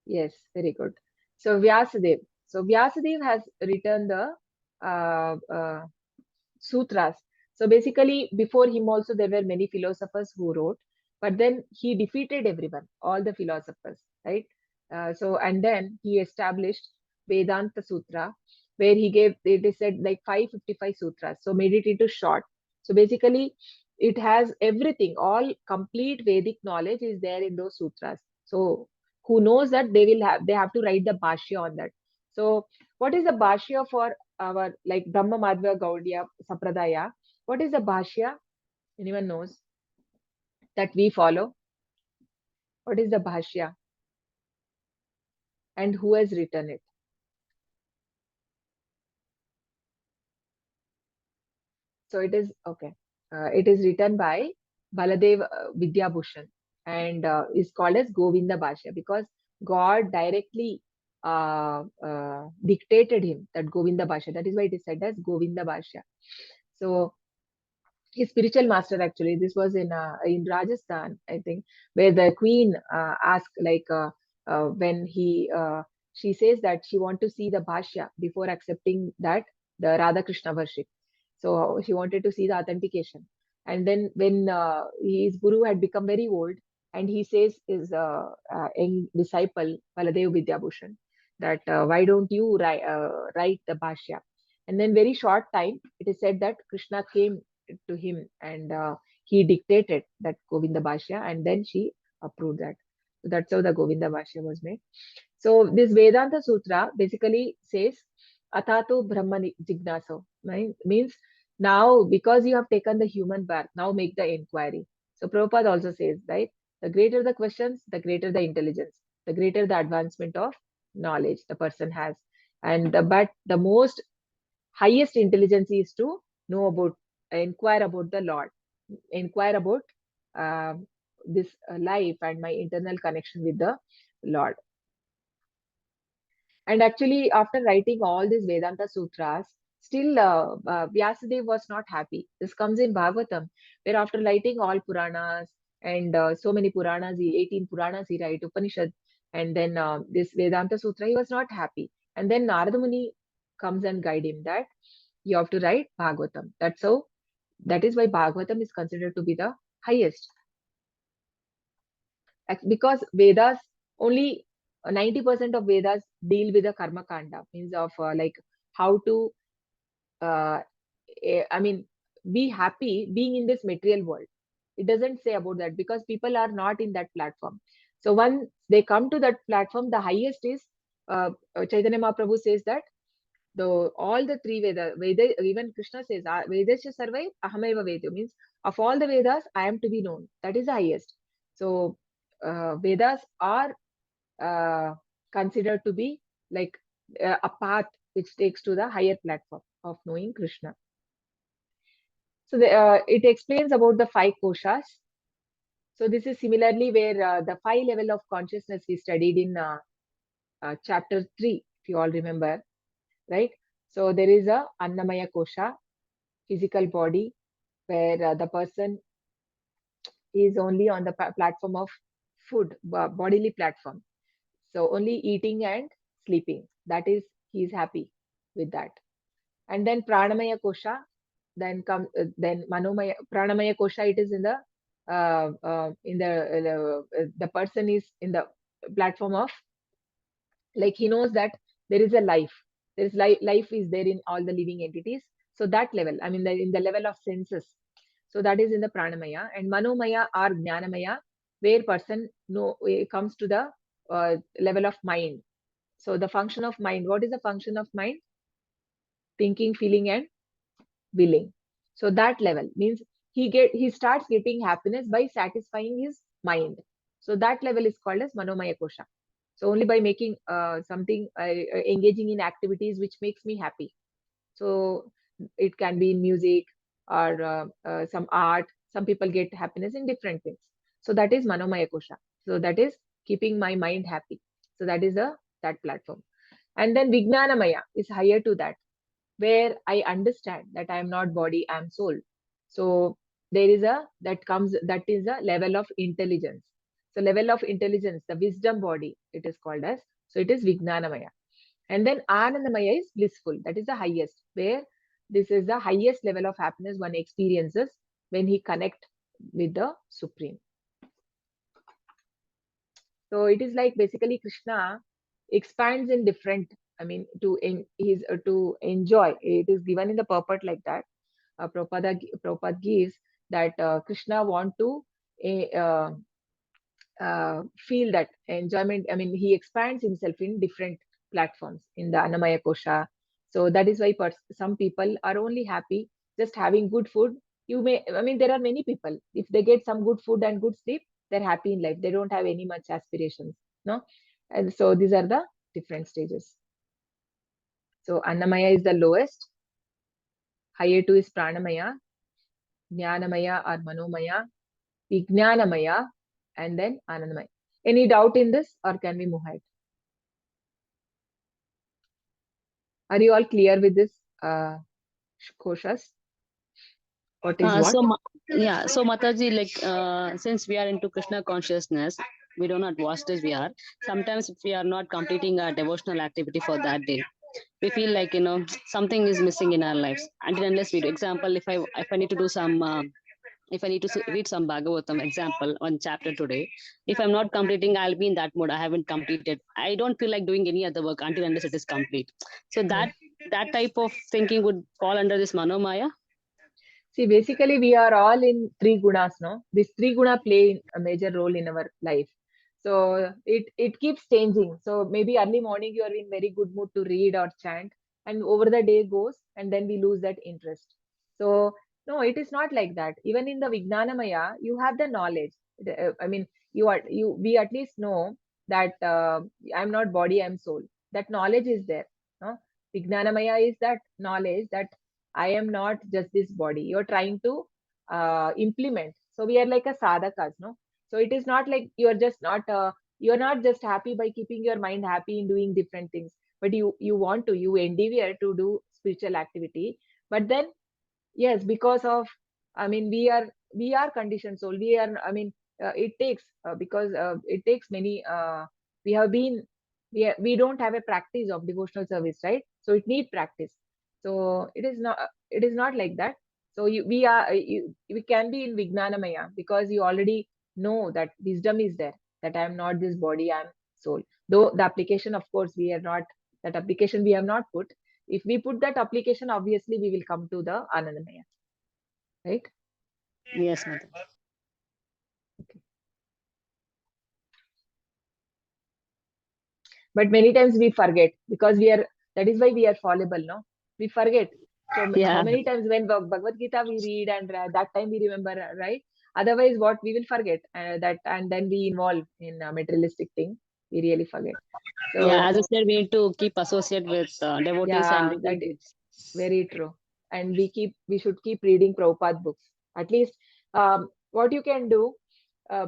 Speaker 1: Yes, very good. So Vyasadeva. So Vyasadeva has written the sutras. So basically, before him also there were many philosophers who wrote, but then he defeated everyone, all the philosophers, right? So and then he established Vedanta Sutra, where he gave, it is said, like 555 sutras. So made it into short. So basically, it has everything, all complete Vedic knowledge is there in those sutras. So who knows that they have to write the bhashya on that. So what is the bhashya for our like Brahma Madhva Gaudiya Sampradaya? What is the bhashya? Anyone knows that we follow? What is the bhashya? And who has written it? So it is okay. It is written by Baladev Vidyabhushan and is called as Govinda Bhashya because God directly dictated him that Govinda Bhashya. That is why it is said as Govinda Bhashya. So his spiritual master actually, this was in Rajasthan, I think, where the queen asked when she says that she want to see the bhashya before accepting that the Radha Krishna worship. So she wanted to see the authentication. And then when his guru had become very old, and he says his young disciple Baladev Vidyabhushan that why don't you write the bhashya? And then very short time, it is said that Krishna came to him and he dictated that Govinda Bhashya and then she approved that. So that's how the Govinda Bhashya was made. So this Vedanta Sutra basically says Atato Brahma Jignaso, right? Means now because you have taken the human birth, now make the inquiry. So Prabhupada also says, right? The greater the questions, the greater the intelligence, the greater the advancement of knowledge the person has. And but the most highest intelligence is to know about, inquire about the Lord, inquire about this life and my internal connection with the Lord. And actually, after writing all these Vedanta Sutras, still Vyasadeva was not happy. This comes in Bhagavatam, where after writing all Puranas and so many Puranas, 18 Puranas he write, Upanishad, and then this Vedanta Sutra, he was not happy. And then Narada Muni comes and guide him that you have to write Bhagavatam. That is why Bhagavatam is considered to be the highest. Because Vedas, only 90% of Vedas deal with the Karma Kanda, means of like how to, I mean, be happy being in this material world. It doesn't say about that because people are not in that platform. So once they come to that platform, the highest is Chaitanya Mahaprabhu says that all the three Veda, even Krishna says, Vedasya Sarvai Ahameva Vedyo, means of all the Vedas, I am to be known. That is the highest. So Vedas are considered to be like a path which takes to the higher platform of knowing Krishna. So it explains about the 5 koshas. So this is similarly where the 5 level of consciousness we studied in chapter 3, if you all remember, right? So there is a Annamaya kosha, physical body, where the person is only on the platform of food, bodily platform. So only eating and sleeping. That is, he is happy with that. And then Pranamaya kosha, then Manomaya, Pranamaya kosha, it is in the person is in the platform of Like he knows that there is a life, there is life is there in all the living entities. So that level, I mean, in the level of senses. So that is in the pranamaya. And manomaya or jnanamaya, where person comes to the level of mind. So the function of mind, what is the function of mind? Thinking, feeling, and willing. So that level means he starts getting happiness by satisfying his mind. So that level is called as manomaya kosha. So only by making something, engaging in activities which makes me happy. So it can be in music or some art. Some people get happiness in different things. So that is manomaya kosha. So that is keeping my mind happy. So that is that platform. And then vijnanamaya is higher to that, where I understand that I am not body, I am soul. So there is that is a level of intelligence. So level of intelligence, the wisdom body, it is called as. So it is Vijnanamaya. And then Anandamaya is blissful. That is the highest, where this is the highest level of happiness one experiences when he connect with the Supreme. So it is like basically Krishna expands in different, I mean, to enjoy. It is given in the purport like that. Prabhupada gives that Krishna want to uh, feel that enjoyment. I mean, he expands himself in different platforms in the Annamaya Kosha. So that is why some people are only happy just having good food. I mean, there are many people, if they get some good food and good sleep, they're happy in life. They don't have any much aspirations, no? And so these are the different stages. So Annamaya is the lowest, higher to is Pranamaya, Jnanamaya or Manomaya, Vijnanamaya, and then Anandamaya. Any doubt in this, or can we move ahead? Are you all clear with this, koshas? What is what?
Speaker 2: So Mataji, like since we are into Krishna consciousness, we do not watch this. We are sometimes if we are not completing a devotional activity for that day, we feel like something is missing in our lives. Until unless we do. Example, if I need to do some. If I need to read some Bhagavatam, example, on chapter today, if I'm not completing, I'll be in that mode. I haven't completed. I don't feel like doing any other work until unless it is complete. So that type of thinking would fall under this Manomaya.
Speaker 1: See, basically, we are all in three gunas, no? These three guna play a major role in our life. So it keeps changing. So maybe early morning you are in very good mood to read or chant, and over the day goes, and then we lose that interest. So no, it is not like that. Even in the Vijnanamaya, you have the knowledge. I mean, we at least know that I'm not body, I'm soul. That knowledge is there. No? Vijnanamaya is that knowledge that I am not just this body. You're trying to implement. So we are like a sadhakas, no? So it is not like you're not just happy by keeping your mind happy in doing different things, but you endeavor to do spiritual activity. But then yes, because of, I mean, we are conditioned soul. It takes because it takes many. We have been we don't have a practice of devotional service, right? So it needs practice. So it is not like that. So we can be in Vijnanamaya because you already know that wisdom is there, that I am not this body, I am soul. Though the application, of course, we are not, that application we have not put. If we put that application, obviously we will come to the Anandamaya, right?
Speaker 2: Yes, Mataji.
Speaker 1: But many times we forget because that is why we are fallible, no? We forget. So how
Speaker 2: Yeah.
Speaker 1: many times when Bhagavad Gita we read and that time we remember, right? Otherwise, what we will forget, and then we involve in materialistic thing. We really forget. So
Speaker 2: Yeah, as I said, we need to keep associate with devotees and
Speaker 1: yeah,
Speaker 2: reading
Speaker 1: that is
Speaker 2: books.
Speaker 1: very true. And we should keep reading Prabhupada books. At least what you can do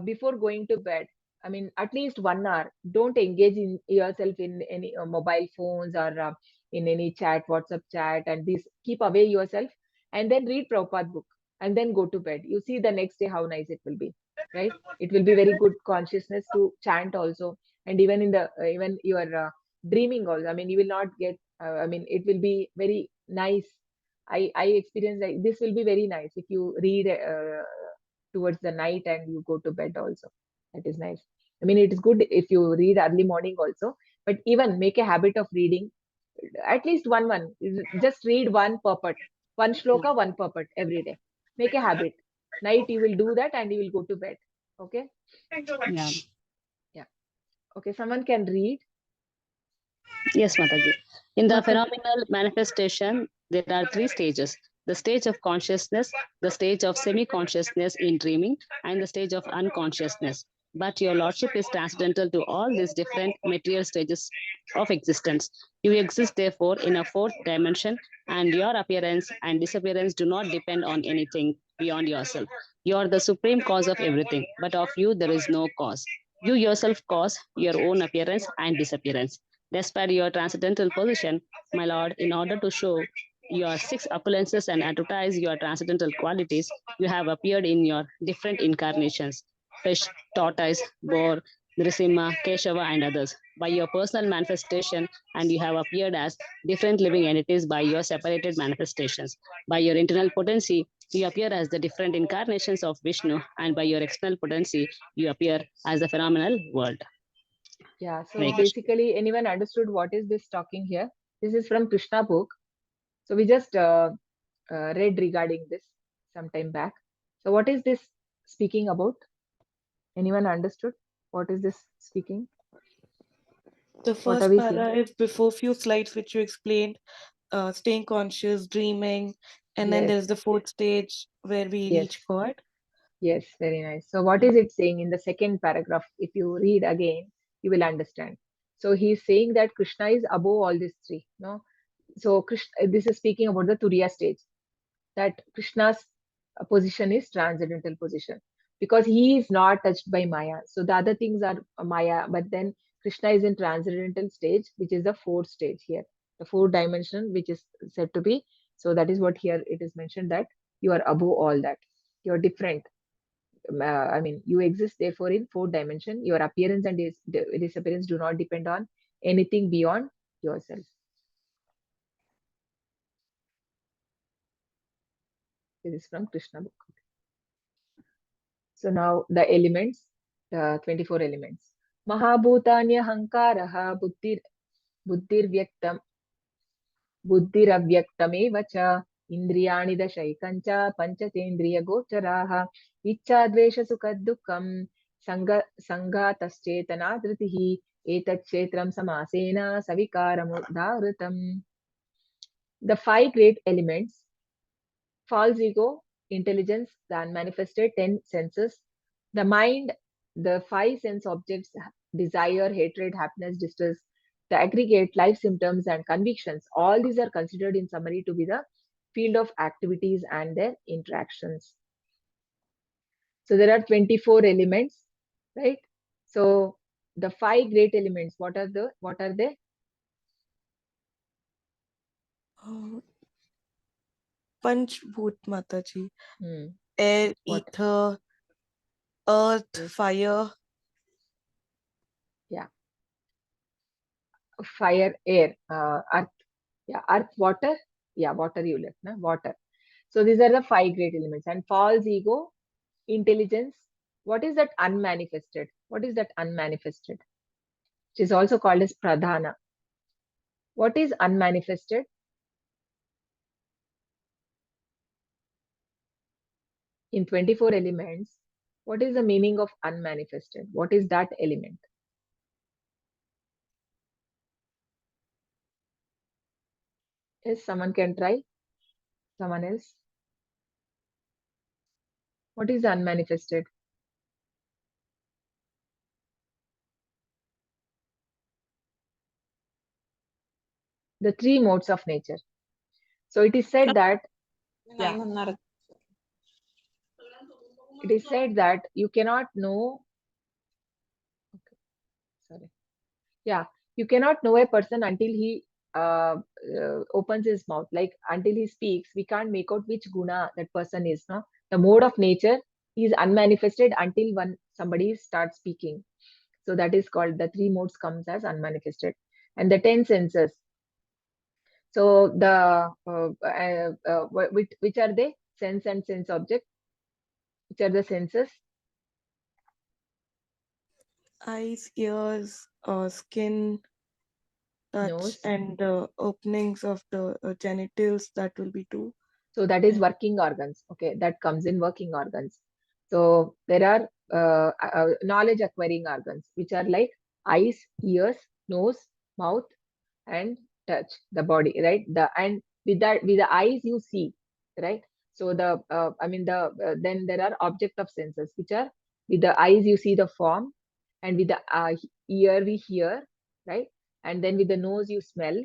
Speaker 1: before going to bed, I mean, at least 1 hour, don't engage in yourself in any mobile phones or in any chat, WhatsApp chat, and this, keep away yourself and then read Prabhupada book and then go to bed. You see the next day how nice it will be, right? It will be very good consciousness to chant also. And even even your dreaming also. I mean, you will not get, I mean, it will be very nice. I experienced like this will be very nice if you read towards the night and you go to bed also. That is nice. I mean, it is good if you read early morning also, But even make a habit of reading at least one. Just read one purport, one shloka, one purport every day. Make a habit. Night you will do that and you will go to bed. Okay?
Speaker 2: Yeah.
Speaker 1: Yeah. Okay, someone can read.
Speaker 2: Yes, Mataji. In the
Speaker 3: Mataji.
Speaker 2: phenomenal manifestation, there are three stages: the stage of consciousness, the stage of semi consciousness in dreaming, and the stage of unconsciousness. But your Lordship is transcendental to all these different material stages of existence. You exist, therefore, in a fourth dimension, and your appearance and disappearance do not depend on anything beyond yourself. You are the supreme cause of everything, but of you there is no cause. You yourself cause your own appearance and disappearance. Despite your transcendental position, my lord, in order to show your six opulences and advertise your transcendental qualities, you have appeared in your different incarnations: fish, tortoise, boar, Nrisimha, Keshava, and others, by your personal manifestation, and you have appeared as different living entities by your separated manifestations. By your internal potency, you appear as the different incarnations of Vishnu, and by your external potency, you appear as the phenomenal world.
Speaker 1: Yeah, so
Speaker 2: Right.
Speaker 1: basically, anyone understood what is this talking here? This is from Krishna book. So we just read regarding this some time back. So what is this speaking about? Anyone understood? What is this speaking?
Speaker 3: The
Speaker 1: What are
Speaker 3: first
Speaker 1: we seeing?
Speaker 3: para is before few slides which you explained, staying conscious, dreaming, and then
Speaker 1: Yes,
Speaker 3: there's the fourth stage where we
Speaker 1: yes,
Speaker 3: reach God.
Speaker 1: yes, very nice. So what is it saying in the second paragraph? If you read again, you will understand. So he's saying that Krishna is above all these three. No, so Krishna, this is speaking about the Turiya stage. That Krishna's position is transcendental position because he is not touched by Maya. So the other things are Maya, but then Krishna is in transcendental stage, which is the fourth stage here, the fourth dimension, which is said to be. So that is what here it is mentioned that you are above all that. You are different. I mean, you exist therefore in fourth dimension. Your appearance and disappearance do not depend on anything beyond yourself. This is from Krishna book. So now the elements, the 24 elements. Mahabhutanya hankaraha buddhirvyaktam buddhiravyaktameva cha indriyani dashaikancha panchatendriya gocharaha ichchadvesha sukhaddukam sangataschetana dhritihi etat samasena savikaramudavritam. The five great elements: false ego, intelligence, the unmanifested 10 senses, the mind, the five sense objects, desire, hatred, happiness, distress, the aggregate life symptoms and convictions. All these are considered in summary to be the field of activities and their interactions. So there are 24 elements, right? So the five great elements, what are they?
Speaker 3: Panchbhut Mataji.
Speaker 1: Hmm.
Speaker 3: Air,
Speaker 1: What?
Speaker 3: ether, earth,
Speaker 1: Yes.
Speaker 3: fire.
Speaker 1: Yeah. Fire, air, earth. Yeah, earth, water. Yeah, water you left, na? Water. So these are the five great elements. And false ego, intelligence. What is that unmanifested? What is that unmanifested? Which is also called as pradhana. What is unmanifested? In 24 elements, what is the meaning of unmanifested? What is that element? Yes, someone can try. Someone else. What is unmanifested? The three modes of nature. So it is said that, yeah, it is said that you cannot know. Okay, sorry. Yeah, you cannot know a person until he opens his mouth. Like until he speaks, we can't make out which guna that person is. No, the mode of nature is unmanifested until when somebody starts speaking. So that is called the three modes comes as unmanifested, and the 10 senses. So the which are they? Sense and sense object. Which are the senses?
Speaker 3: Eyes, ears, skin, touch,
Speaker 1: nose.
Speaker 3: and the openings of the genitals, that will be 2.
Speaker 1: So that is
Speaker 3: And
Speaker 1: working organs. Okay, that comes in working organs. So there are knowledge acquiring organs, which are like eyes, ears, nose, mouth, and touch the body, right? And with the eyes you see, right? So then there are object of senses, which are with the eyes you see the form, and with the ear we hear, right? And then with the nose you smell,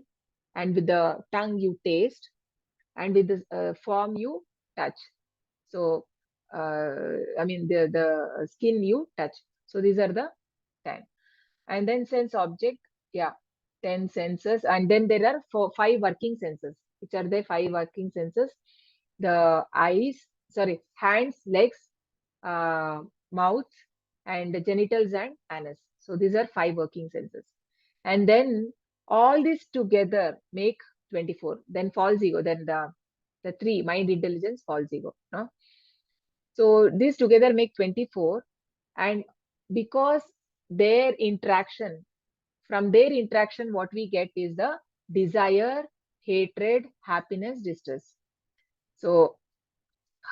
Speaker 1: and with the tongue you taste, and with the form you touch. So the skin you touch. So these are the 10. And then sense object, yeah, 10 senses. And then there are 5 working senses. Which are the 5 working senses? The eyes, sorry, hands, legs, mouth, and the genitals and anus. So these are 5 working senses. And then all this together make 24. Then false ego. Then the 3, mind, intelligence, false ego. No? So these together make 24. And because their interaction, from their interaction, what we get is the desire, hatred, happiness, distress. So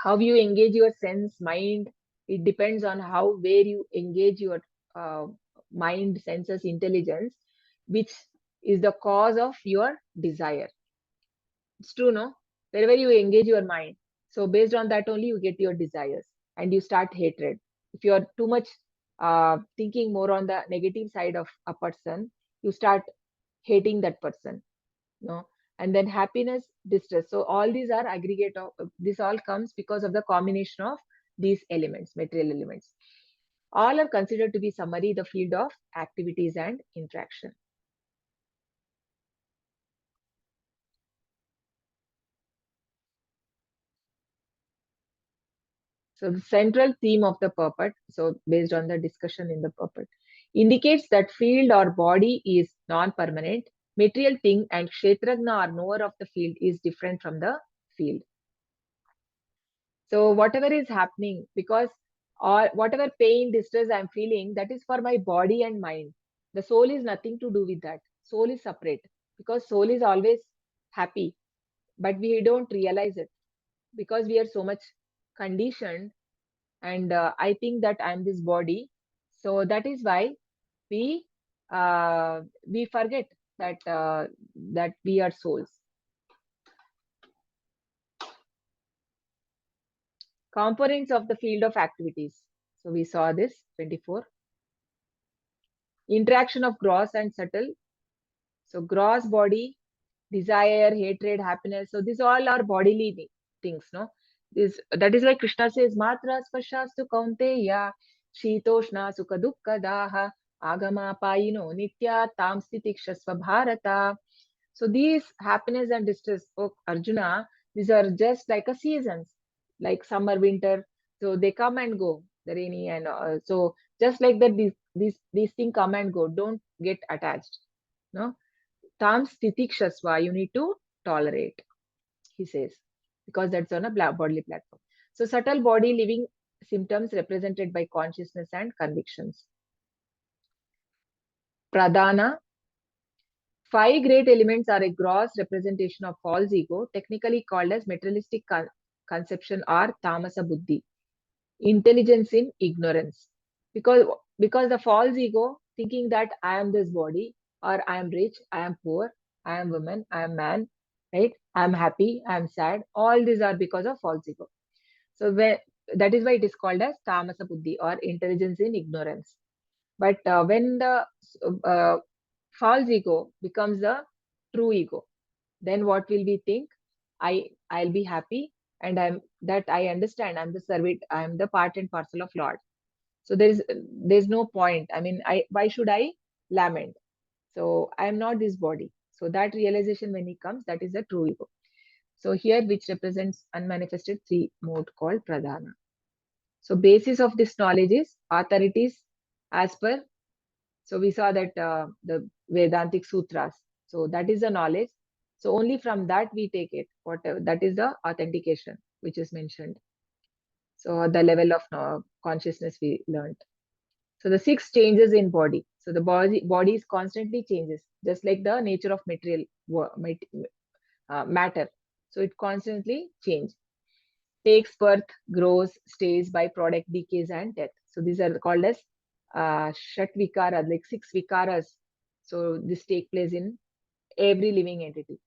Speaker 1: how you engage your sense, mind, it depends on how, where you engage your uh, mind, senses, intelligence, which is the cause of your desire. It's true, no? Wherever you engage your mind, so based on that only you get your desires, and you start hatred. If you are too much thinking more on the negative side of a person, you start hating that person, no? And then happiness, distress. So all these are aggregate of this, all comes because of the combination of these elements, material elements. All are considered to be summary the field of activities and interaction. So the central theme of the puppet, so based on the discussion in the puppet, indicates that field or body is non-permanent, material thing, and Kshetragna or knower of the field is different from the field. So whatever is happening, because or whatever pain, distress I'm feeling, that is for my body and mind. The soul is nothing to do with that. Soul is separate, because soul is always happy, but we don't realize it because we are so much conditioned. And I think that I'm this body. So that is why we forget that we are souls. Components of the field of activities. So we saw this 24. Interaction of gross and subtle. So gross body, desire, hatred, happiness. So these all are bodily things, no? That is why Krishna says, Matra spashastu kaunteya, shitoshna sukha dukkha daha, agama payino nitya tam stitikshasva bharata. So these happiness and distress, oh Arjuna, these are just like a seasons, like summer, winter. So they come and go, the rainy and so just like that, these things come and go. Don't get attached. No, tam stitikshasva, you need to tolerate, he says, because that's on a bodily platform. So subtle body living symptoms represented by consciousness and convictions. Pradhana. 5 great elements are a gross representation of false ego, technically called as materialistic conception or tamasa buddhi, intelligence in ignorance. Because the false ego thinking that I am this body, or I am rich, I am poor, I am woman, I am man, right? I am happy, I am sad. All these are because of false ego. So that is why it is called as tamasa buddhi or intelligence in ignorance. But when the uh, false ego becomes the true ego, then what will we think? I'll be happy, and I understand I'm the servant, I'm the part and parcel of Lord. So there's no point. I mean, why should I lament? So I am not this body. So that realization when it comes, that is the true ego. So here, which represents unmanifested 3 mode called pradhana. So basis of this knowledge is authorities as per. So we saw that the Vedantic Sutras. So that is the knowledge. So only from that we take it. Whatever that is the authentication which is mentioned. So the level of consciousness we learned. So the 6 changes in body. So the body is constantly changes, just like the nature of material matter. So it constantly change. Takes birth, grows, stays, byproduct, decays, and death. So these are called as Shat Vikara, like 6 Vikaras. So this take place in every living entity.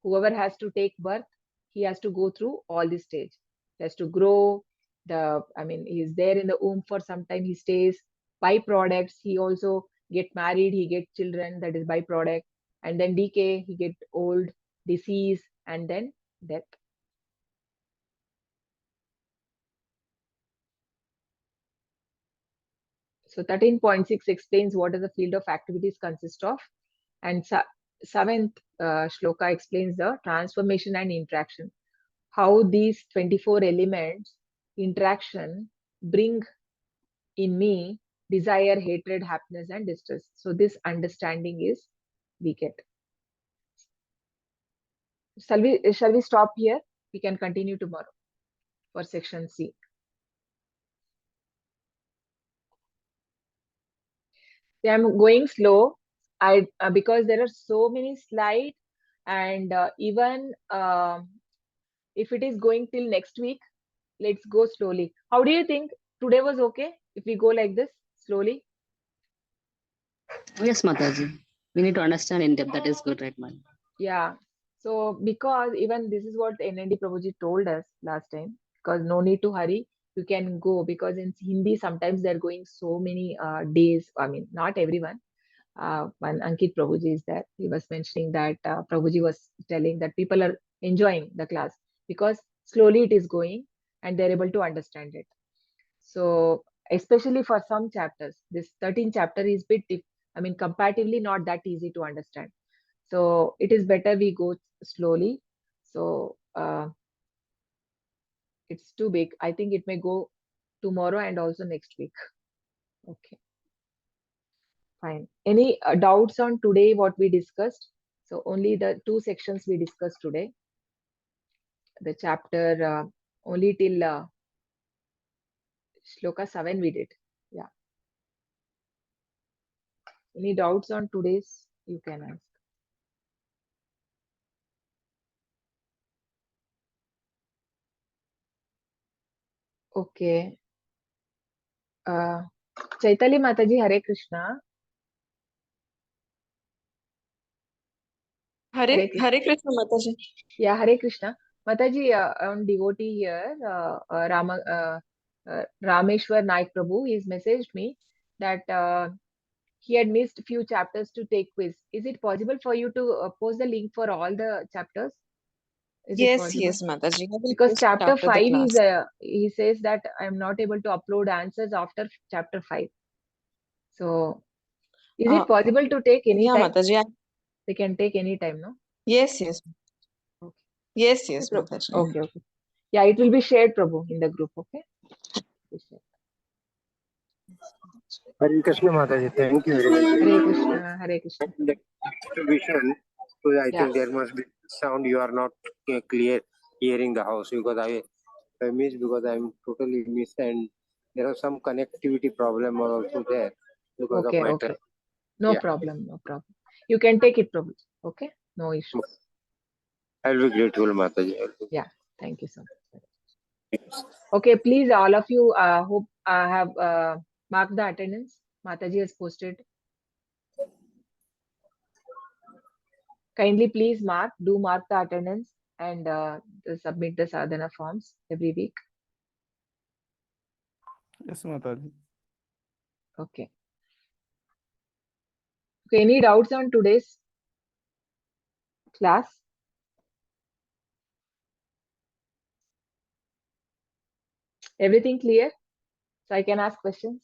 Speaker 1: Whoever has to take birth, he has to go through all this stage. He has to grow. He is there in the womb for some time. He stays. Byproducts, he also get married. He get children. That is byproduct. And then decay. He get old, disease, and then death. So 13.6 explains what is the field of activities consist of. And 7th shloka explains the transformation and interaction. How these 24 elements interaction bring in me desire, hatred, happiness, and distress. So this understanding is we get. Shall we stop here? We can continue tomorrow for section C. I'm going slow. Because there are so many slides, and even if it is going till next week, let's go slowly. How do you think today was okay if we go like this slowly?
Speaker 2: Yes, Mataji. We need to understand in depth. That is good, right, man?
Speaker 1: Yeah. So because even this is what NND Prabhuji told us last time, because no need to hurry, you can go, because in Hindi sometimes they're going so many days. I mean, not everyone. When Ankit Prabhuji is there, he was mentioning that Prabhuji was telling that people are enjoying the class because slowly it is going and they're able to understand it. So especially for some chapters, this 13th chapter is bit, comparatively not that easy to understand. So it is better we go slowly. So it's too big. I think it may go tomorrow and also next week. Okay, fine. Any doubts on today what we discussed? So only the 2 sections we discussed today. The chapter only till shloka 7 we did. Yeah. Any doubts on today's? You can ask. Okay. Chaitali Mataji, Hare Krishna.
Speaker 4: Hare Krishna Mataji.
Speaker 1: Yeah, Hare Krishna. Mataji, on devotee here, Rameshwar Naik Prabhu, he's messaged me that he had missed few chapters to take quiz. Is it possible for you to post the link for all the chapters? Is it possible?
Speaker 4: Yes, Mataji. I will
Speaker 1: Because
Speaker 4: post
Speaker 1: chapter
Speaker 4: after the
Speaker 1: 5
Speaker 4: class.
Speaker 1: is, he says that I am not able to upload answers after chapter 5. So, is it possible to take any
Speaker 4: Yeah,
Speaker 1: time?
Speaker 4: Mataji.
Speaker 1: They can take any time, no?
Speaker 4: Yes.
Speaker 1: Okay.
Speaker 4: Yes,
Speaker 1: Prabhu.
Speaker 4: Mataji.
Speaker 1: Okay. Yeah, it will be shared, Prabhu, in the group, okay? Be shared.
Speaker 6: Hare Krishna Mataji, thank you very much.
Speaker 1: Hare Krishna, Hare Krishna.
Speaker 6: The distribution, so I
Speaker 1: Yeah.
Speaker 6: think there must be sound. You are not clear hearing the house because I missed because I'm totally missed and there are some connectivity problem also there because
Speaker 1: Okay,
Speaker 6: of my
Speaker 1: okay. No
Speaker 6: Yeah.
Speaker 1: problem, no problem. You can take it, Prabhu. Okay? No issues.
Speaker 6: I'll be grateful, Mataji.
Speaker 1: Yeah, thank you so much. Okay, please, all of you, hope have marked the attendance. Mataji has posted. Kindly please do mark the attendance and submit the sadhana forms every week.
Speaker 7: Yes, Mataji.
Speaker 1: Okay. Okay, any doubts on today's class? Everything clear? So I can ask questions?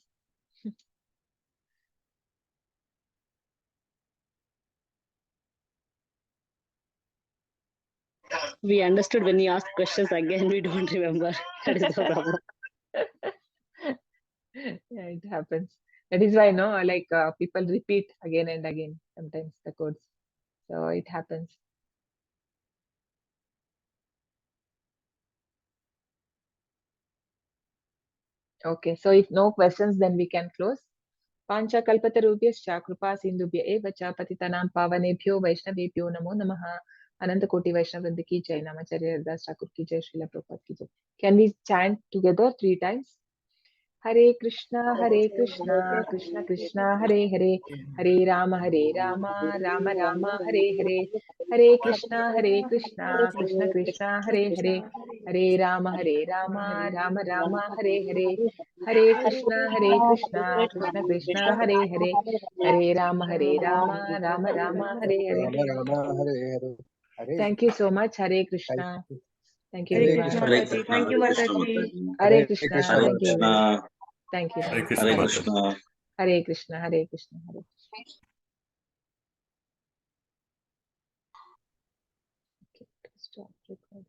Speaker 2: We understood when you asked questions again, we don't remember. That is the problem.
Speaker 1: Yeah, it happens. That is why, no, like people repeat again and again sometimes the codes. So it happens. Okay, so if no questions, then we can close. पाञ्चकल्पतरुभ्यश्च कृपा सिन्धुभ्य एव च पतितानां पावनेभ्यो वैष्णवेभ्यो नमो नमः. अनंत कोटि वैष्णव वृंद की जय. नामाचार्य हरदास ठाकुर की जय. श्रील प्रभुपाद की जय. Can we chant together 3 times? Hare Krishna, Krishna Krishna, Hare Hare, Hare Rama, Rama Rama, Hare Hare, Hare Krishna, Krishna Krishna, Hare Hare, Hare Rama, Rama Rama, Hare Hare, Hare Krishna, Krishna Krishna, Hare Hare, Hare Rama, Rama Rama, Hare Hare.
Speaker 6: Rama Hare Hare. Hare
Speaker 1: Thank you so much. Hare Krishna. Thank you
Speaker 3: Hare
Speaker 1: everyone.
Speaker 3: Krishna
Speaker 7: Hare
Speaker 3: Mataji.
Speaker 7: Krishna,
Speaker 3: Thank you
Speaker 7: Hare Krishna,
Speaker 3: Mataji.
Speaker 7: Mataji.
Speaker 1: Hare Krishna.
Speaker 6: Krishna.
Speaker 7: Hare
Speaker 1: Thank you.
Speaker 7: Krishna,
Speaker 1: Thank you.
Speaker 5: Hare
Speaker 1: Thank you.
Speaker 5: Krishna,
Speaker 7: Hare
Speaker 1: Hare
Speaker 5: Mataji.
Speaker 7: Krishna.
Speaker 1: Hare Krishna. Hare Krishna. Hare Krishna. Okay, stop recording.